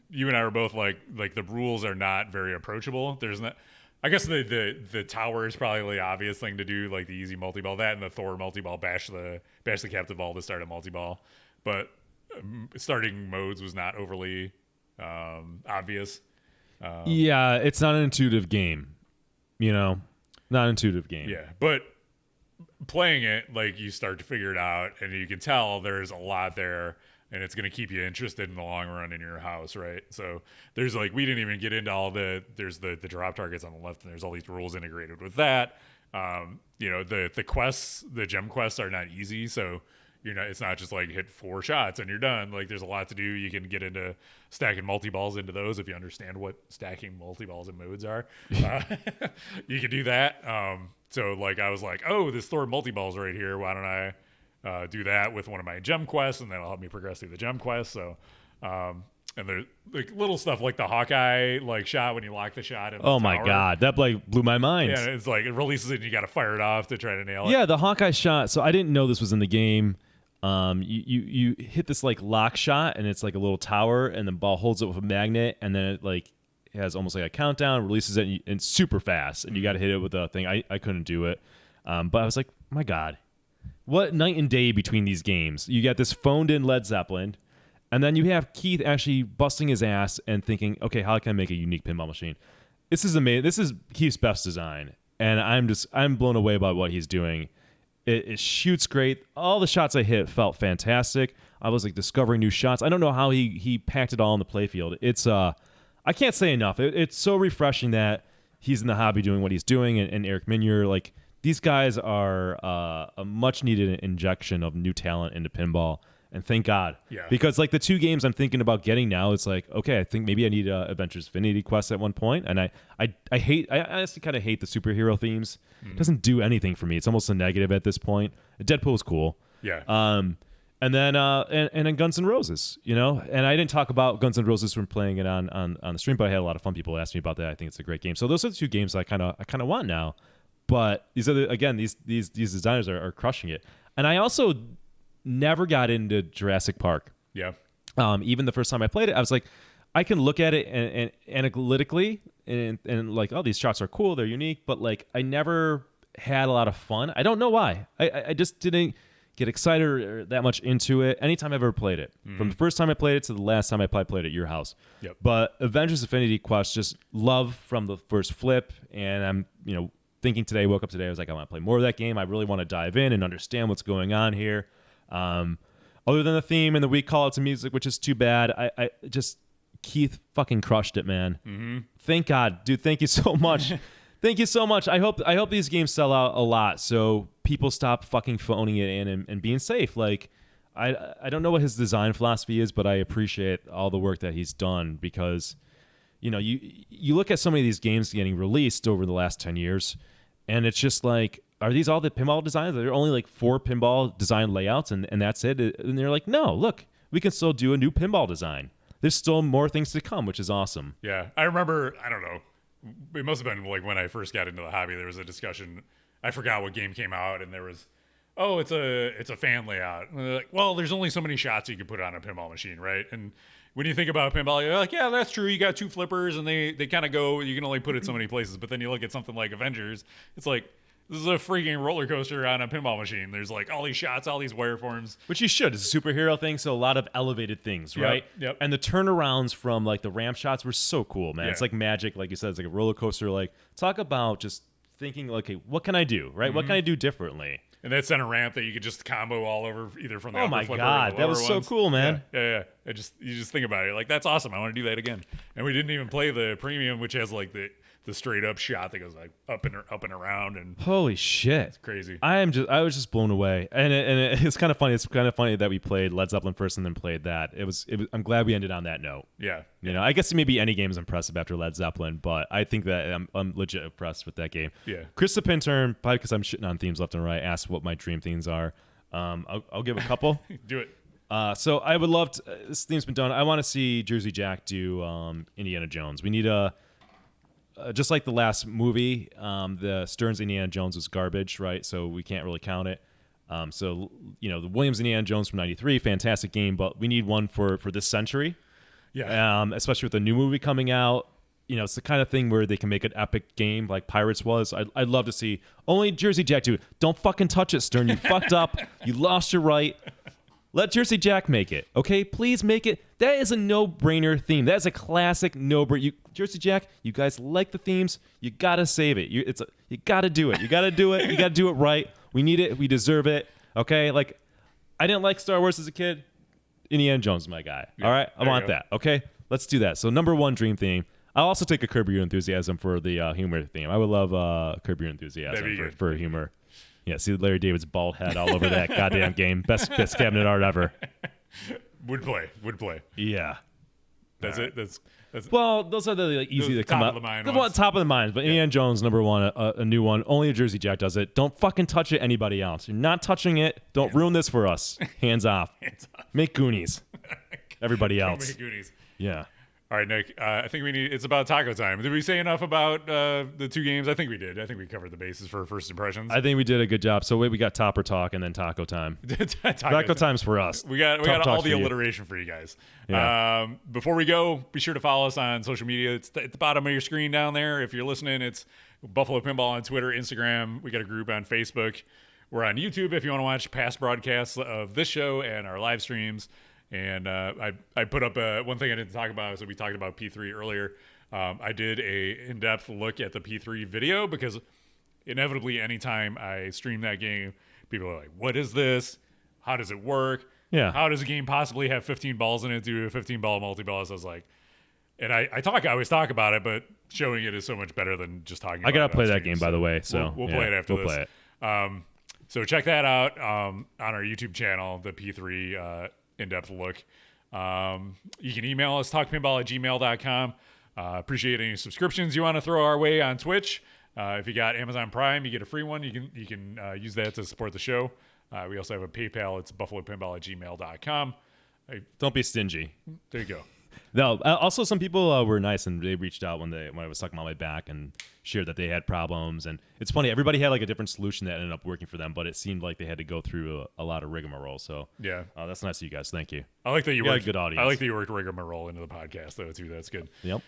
[SPEAKER 2] you and I were both like the rules are not very approachable. There's not. I guess the tower is probably the obvious thing to do, like the easy multi-ball. That and the Thor multi-ball, bash the captive ball to start a multi-ball. But starting modes was not overly obvious.
[SPEAKER 1] Yeah, it's not an intuitive game. Not an intuitive game.
[SPEAKER 2] Yeah, but playing it, like you start to figure it out, and you can tell there's a lot there. and it's going to keep you interested in the long run in your house, right? So there's like, we didn't even get into all there's the drop targets on the left, and there's all these rules integrated with that. The quests, the gem quests are not easy, so it's not just like hit 4 shots and you're done. Like, there's a lot to do. You can get into stacking multi-balls into those if you understand what stacking multi-balls and modes are. You can do that. So like, I was like, oh, this Thor multi-balls right here. Why don't I do that with one of my gem quests, and that'll help me progress through the gem quest. So, and there's like little stuff like the Hawkeye like shot when you lock the shot. In the
[SPEAKER 1] my
[SPEAKER 2] tower.
[SPEAKER 1] God, that like blew my mind.
[SPEAKER 2] Yeah, it's like it releases it and you got to fire it off to try to nail it.
[SPEAKER 1] Yeah, the Hawkeye shot. So I didn't know this was in the game. You hit this like lock shot, and it's like a little tower, and the ball holds it with a magnet, and then it has almost like a countdown, releases it, and it's super fast, and you got to hit it with a thing. I couldn't do it, but I was like, my God, what night and day between these games. You got this phoned in Led Zeppelin, and then you have Keith actually busting his ass and thinking, okay, how can I make a unique pinball machine? This is amazing. This is Keith's best design, and I'm blown away by what he's doing. It shoots great. All the shots I hit felt fantastic. I was like discovering new shots. I don't know how he packed it all in the playfield. It's I can't say enough. It's so refreshing that he's in the hobby doing what he's doing, and Eric Minier, like, these guys are a much needed injection of new talent into pinball. And thank God.
[SPEAKER 2] Yeah.
[SPEAKER 1] Because like the 2 games I'm thinking about getting now, it's like, okay, I think maybe I need Avengers Infinity Quest at one point. And I honestly kind of hate the superhero themes. It doesn't do anything for me. It's almost a negative at this point. Deadpool is cool.
[SPEAKER 2] Yeah.
[SPEAKER 1] And then and Guns N' Roses, and I didn't talk about Guns N' Roses from playing it on the stream, but I had a lot of fun people ask me about that. I think it's a great game. So those are the 2 games I kind of want now. But these designers are crushing it. And I also never got into Jurassic Park.
[SPEAKER 2] Yeah.
[SPEAKER 1] Even the first time I played it, I was like, I can look at it and analytically and like, oh, these shots are cool, they're unique, but like I never had a lot of fun. I don't know why. I just didn't get excited or that much into it anytime I've ever played it. From the first time I played it to the last time I played at your house.
[SPEAKER 2] Yep.
[SPEAKER 1] But Avengers Infinity Quest, just love from the first flip, and I'm thinking today, woke up today, I was like, I want to play more of that game. I really want to dive in and understand what's going on here. Other than the theme and the weak call out to music, which is too bad, I just Keith fucking crushed it, man. Mm-hmm. Thank God, dude. Thank you so much. Thank you so much. I hope these games sell out a lot, so people stop fucking phoning it in and being safe. Like, I don't know what his design philosophy is, but I appreciate all the work that he's done, because you look at so many of these games getting released over the last 10 years, and it's just like, are these all the pinball designs? There are only like 4 pinball design layouts, and that's it. And they're like, no, look, we can still do a new pinball design. There's still more things to come, which is awesome.
[SPEAKER 2] Yeah. I remember, I don't know, it must have been like when I first got into the hobby, there was a discussion. I forgot what game came out, and there was, oh, it's a fan layout. And they're like, well, there's only so many shots you can put on a pinball machine, right? And when you think about pinball, you're like, yeah, that's true. You got 2 flippers, and they kind of go, you can only put it so many places. But then you look at something like Avengers, it's like, this is a freaking roller coaster on a pinball machine. There's like all these shots, all these wireforms.
[SPEAKER 1] Which you should. It's a superhero thing, so a lot of elevated things, right?
[SPEAKER 2] Yep.
[SPEAKER 1] And the turnarounds from like the ramp shots were so cool, man.
[SPEAKER 2] Yeah.
[SPEAKER 1] It's like magic, like you said. It's like a roller coaster. Like, talk about just thinking, like, okay, what can I do, right?
[SPEAKER 2] Mm-hmm.
[SPEAKER 1] What can I do differently?
[SPEAKER 2] And that center ramp that you could just combo all over, either from the
[SPEAKER 1] Oh
[SPEAKER 2] upper
[SPEAKER 1] my
[SPEAKER 2] flipper
[SPEAKER 1] God,
[SPEAKER 2] or the
[SPEAKER 1] that was
[SPEAKER 2] lower ones.
[SPEAKER 1] so cool, man.
[SPEAKER 2] Yeah. You just think about it, like, that's awesome. I want to do that again. And we didn't even play the premium, which has like the straight up shot that goes like up and around, and
[SPEAKER 1] Holy shit,
[SPEAKER 2] crazy.
[SPEAKER 1] I was just blown away, and it's kind of funny. It's kind of funny that we played Led Zeppelin first and then played that. It was. I'm glad we ended on that note.
[SPEAKER 2] Yeah.
[SPEAKER 1] I guess maybe any game is impressive after Led Zeppelin, but I think that I'm legit impressed with that game.
[SPEAKER 2] Yeah.
[SPEAKER 1] Chris the Pintern, probably because I'm shitting on themes left and right, asked what my dream themes are. I'll give a couple.
[SPEAKER 2] Do it.
[SPEAKER 1] So I would love to. This theme's been done. I want to see Jersey Jack do Indiana Jones. We need a. Just like the last movie, the Stern's Indiana Jones was garbage, right? So we can't really count it. So the Williams Indiana Jones from '93, fantastic game, but we need one for this century.
[SPEAKER 2] Yeah.
[SPEAKER 1] Especially with the new movie coming out. It's the kind of thing where they can make an epic game like Pirates was. I'd love to see. Only Jersey Jack do it. Don't fucking touch it, Stern. You fucked up. You lost your right. Let Jersey Jack make it, okay? Please make it. That is a no-brainer theme. That is a classic no-brainer. Jersey Jack, you guys like the themes. You gotta save it. You gotta do it. You gotta do it. You gotta do it right. We need it. We deserve it. Okay? Like, I didn't like Star Wars as a kid. Indiana Jones is my guy.
[SPEAKER 2] Yeah,
[SPEAKER 1] All right, I
[SPEAKER 2] there you
[SPEAKER 1] want
[SPEAKER 2] go.
[SPEAKER 1] that. Okay, let's do that. So number one dream theme. I'll also take a Curb Your Enthusiasm for the humor theme. I would love Curb Your
[SPEAKER 2] That'd be
[SPEAKER 1] Enthusiasm
[SPEAKER 2] good.
[SPEAKER 1] for humor. Yeah, see Larry David's bald head all over that goddamn game. Best cabinet art ever.
[SPEAKER 2] Would play.
[SPEAKER 1] Yeah.
[SPEAKER 2] That's it. That's
[SPEAKER 1] Well, those are the easy
[SPEAKER 2] Those
[SPEAKER 1] to come
[SPEAKER 2] top
[SPEAKER 1] up.
[SPEAKER 2] of the mind
[SPEAKER 1] The
[SPEAKER 2] ones.
[SPEAKER 1] top of the mind. But Indiana Jones, number one, a new one. Only a Jersey Jack does it. Don't fucking touch it. Anybody else? You're not touching it. Don't ruin this for us. Hands off.
[SPEAKER 2] Hands off.
[SPEAKER 1] Make Goonies. Everybody
[SPEAKER 2] Don't
[SPEAKER 1] else.
[SPEAKER 2] make Goonies.
[SPEAKER 1] Yeah.
[SPEAKER 2] All right, Nick. I think it's about taco time. Did we say enough about the two games? I think we did. I think we covered the bases for first impressions.
[SPEAKER 1] I think we did a good job. So wait, we got Topper Talk and then Taco Time. Taco Time's for us.
[SPEAKER 2] We got
[SPEAKER 1] Top
[SPEAKER 2] all
[SPEAKER 1] Talk's
[SPEAKER 2] the
[SPEAKER 1] for you.
[SPEAKER 2] alliteration for you guys.
[SPEAKER 1] Yeah.
[SPEAKER 2] Before we go, be sure to follow us on social media. It's at the bottom of your screen down there. If you're listening, it's Buffalo Pinball on Twitter, Instagram. We got a group on Facebook. We're on YouTube if you want to watch past broadcasts of this show and our live streams. And I put up one thing I didn't talk about. So we talked about P3 earlier. I did a in-depth look at the P3 video because inevitably anytime I stream that game, people are like, what is this? How does it work?
[SPEAKER 1] Yeah.
[SPEAKER 2] How does a game possibly have 15 balls in it, do a 15-ball multi-ball? So I was like, and I always talk about it, but showing it is so much better than just talking about it.
[SPEAKER 1] I gotta play
[SPEAKER 2] on
[SPEAKER 1] that
[SPEAKER 2] stream.
[SPEAKER 1] game, by the way. So
[SPEAKER 2] we'll play it after
[SPEAKER 1] we'll
[SPEAKER 2] this.
[SPEAKER 1] Play it.
[SPEAKER 2] So check that out on our YouTube channel, the P3 in-depth look. You can email us, talkpinball@gmail.com. Appreciate any subscriptions you want to throw our way on Twitch. If you got Amazon Prime, you get a free one. You can use that to support the show. We also have a PayPal. It's buffalopinball@gmail.com.
[SPEAKER 1] Don't be stingy.
[SPEAKER 2] There you go.
[SPEAKER 1] No. Also, some people were nice and they reached out when I was sucking on my back and shared that they had problems. And it's funny, everybody had like a different solution that ended up working for them, but it seemed like they had to go through a lot of rigmarole. So
[SPEAKER 2] Yeah.
[SPEAKER 1] that's nice of you guys. Thank you.
[SPEAKER 2] I like that you
[SPEAKER 1] got a
[SPEAKER 2] worked
[SPEAKER 1] good audience.
[SPEAKER 2] I like that you worked rigmarole into the podcast though too. That's good.
[SPEAKER 1] Yep.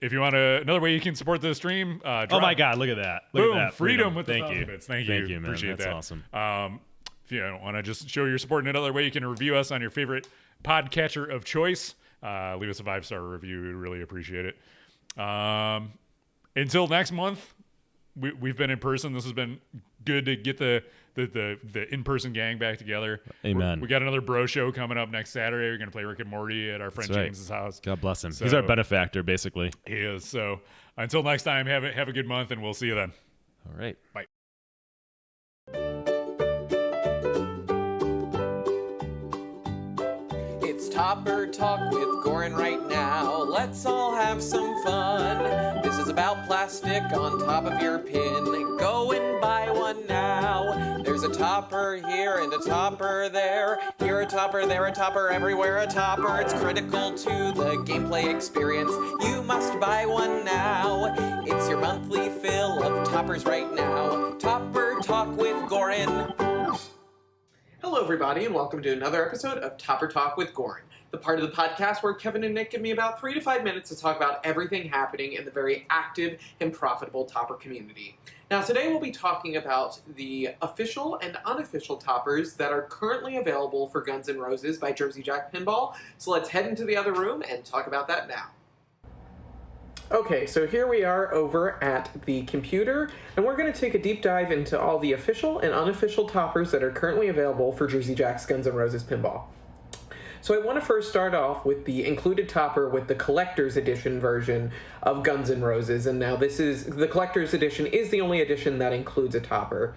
[SPEAKER 2] If you want another way you can support the stream,
[SPEAKER 1] Oh my God! Look at that! Look
[SPEAKER 2] Boom,
[SPEAKER 1] at that!
[SPEAKER 2] freedom with the
[SPEAKER 1] Thank
[SPEAKER 2] thousand
[SPEAKER 1] you.
[SPEAKER 2] bits. Thank
[SPEAKER 1] you, man.
[SPEAKER 2] Appreciate
[SPEAKER 1] That's
[SPEAKER 2] that.
[SPEAKER 1] awesome.
[SPEAKER 2] If you want to just show your support in another way, you can review us on your favorite podcatcher of choice. Leave us a 5-star review. We'd really appreciate it. Until next month, we've been in person. This has been good to get the in-person gang back together.
[SPEAKER 1] Amen.
[SPEAKER 2] We got another bro show coming up next Saturday. We're going to play Rick and Morty at our friend
[SPEAKER 1] That's right.
[SPEAKER 2] James's house.
[SPEAKER 1] God bless him.
[SPEAKER 2] So-
[SPEAKER 1] He's our benefactor, basically.
[SPEAKER 2] He is. So until next time, have a good month, and we'll see you then.
[SPEAKER 1] All right.
[SPEAKER 2] Bye.
[SPEAKER 4] It's Topper Talk with Goran right now. Let's all have some fun. This is about plastic on top of your pin. Go and buy one now. There's a topper here and a topper there. Here a topper, there a topper, everywhere a topper. It's critical to the gameplay experience. You must buy one now. It's your monthly fill of toppers right now. Topper Talk with Goran. Hello, everybody, and welcome to another episode of Topper Talk with Goran, the part of the podcast where Kevin and Nick give me about 3 to 5 minutes to talk about everything happening in the very active and profitable Topper community. Now, today we'll be talking about the official and unofficial toppers that are currently available for Guns N' Roses by Jersey Jack Pinball, so let's head into the other room and talk about that now. Okay, so here we are over at the computer, and we're going to take a deep dive into all the official and unofficial toppers that are currently available for Jersey Jack's Guns N' Roses Pinball. So I want to first start off with the included topper with the collector's edition version of Guns N' Roses, and now the collector's edition is the only edition that includes a topper.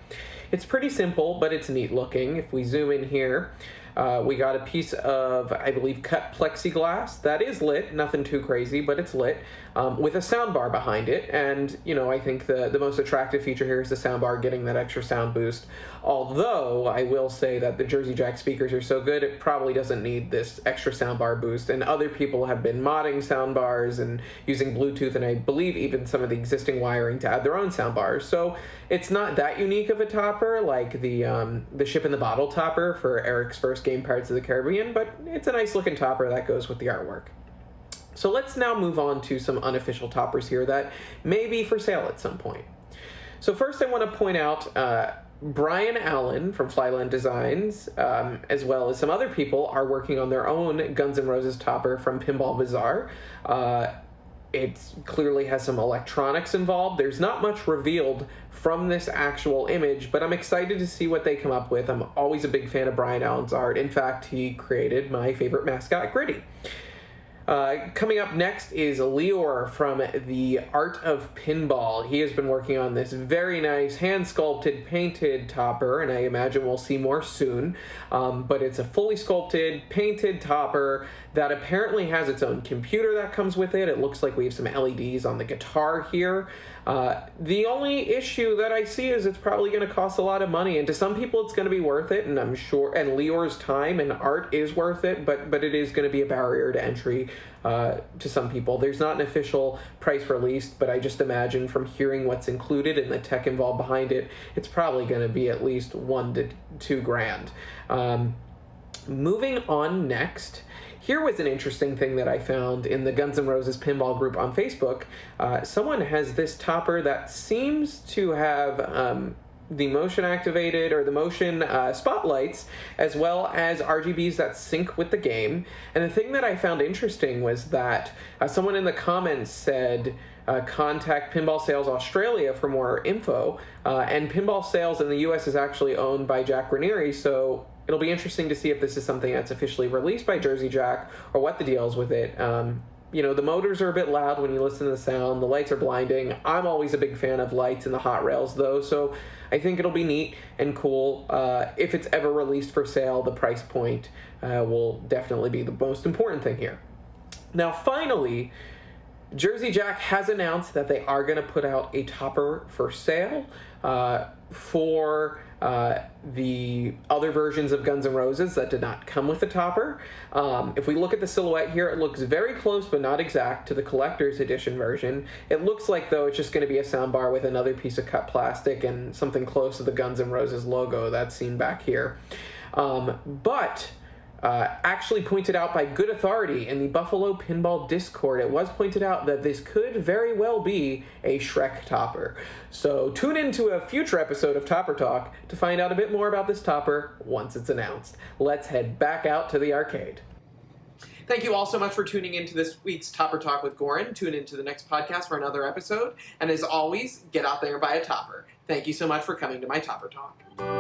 [SPEAKER 4] It's pretty simple, but it's neat looking. If we zoom in here, we got a piece of, I believe, cut plexiglass that is lit, nothing too crazy, but it's lit, with a soundbar behind it. And, I think the most attractive feature here is the soundbar getting that extra sound boost. Although, I will say that the Jersey Jack speakers are so good, it probably doesn't need this extra soundbar boost. And other people have been modding soundbars and using Bluetooth, and I believe even some of the existing wiring to add their own soundbars. So it's not that unique of a topper like the Ship in the Bottle topper for Eric's first game, Pirates of the Caribbean, but it's a nice looking topper that goes with the artwork. So let's now move on to some unofficial toppers here that may be for sale at some point. So first I want to point out Brian Allen from Flyland Designs, as well as some other people, are working on their own Guns N' Roses topper from Pinball Bazaar.
[SPEAKER 6] It clearly has some electronics involved. There's not much revealed from this actual image, but I'm excited to see what they come up with. I'm always a big fan of Brian Allen's art. In fact, he created my favorite mascot, Gritty. Coming up next is Lior from the Art of Pinball. He has been working on this very nice hand-sculpted, painted topper, and I imagine we'll see more soon. But it's a fully sculpted, painted topper that apparently has its own computer that comes with it. It looks like we have some LEDs on the guitar here. The only issue that I see is it's probably going to cost a lot of money, and to some people it's going to be worth it, and I'm sure, and Lior's time and art is worth it, but it is going to be a barrier to entry to some people. There's not an official price released, but I just imagine from hearing what's included and the tech involved behind it, it's probably going to be at least $1,000 to $2,000. Moving on next, here was an interesting thing that I found in the Guns N' Roses pinball group on Facebook. Someone has this topper that seems to have the motion activated or the motion spotlights, as well as RGBs that sync with the game. And the thing that I found interesting was that someone in the comments said, contact Pinball Sales Australia for more info. And Pinball Sales in the US is actually owned by Jack Raniere, so it'll be interesting to see if this is something that's officially released by Jersey Jack or what the deal is with it. You know, the motors are a bit loud when you listen to the sound. The lights are blinding. I'm always a big fan of lights in the hot rails, though, so I think it'll be neat and cool. If it's ever released for sale, the price point will definitely be the most important thing here. Now, finally, Jersey Jack has announced that they are going to put out a topper for sale for the other versions of Guns N' Roses that did not come with the topper. If we look at the silhouette here, it looks very close but not exact to the collector's edition version. It looks like, though, it's just going to be a soundbar with another piece of cut plastic and something close to the Guns N' Roses logo that's seen back here. But actually pointed out by good authority in the Buffalo Pinball Discord, it was pointed out that this could very well be a Shrek topper. So tune into a future episode of Topper Talk to find out a bit more about this topper once it's announced. Let's head back out to the arcade. Thank you all so much for tuning into this week's Topper Talk with Goran. Tune into the next podcast for another episode. And as always, get out there and buy a topper. Thank you so much for coming to my Topper Talk.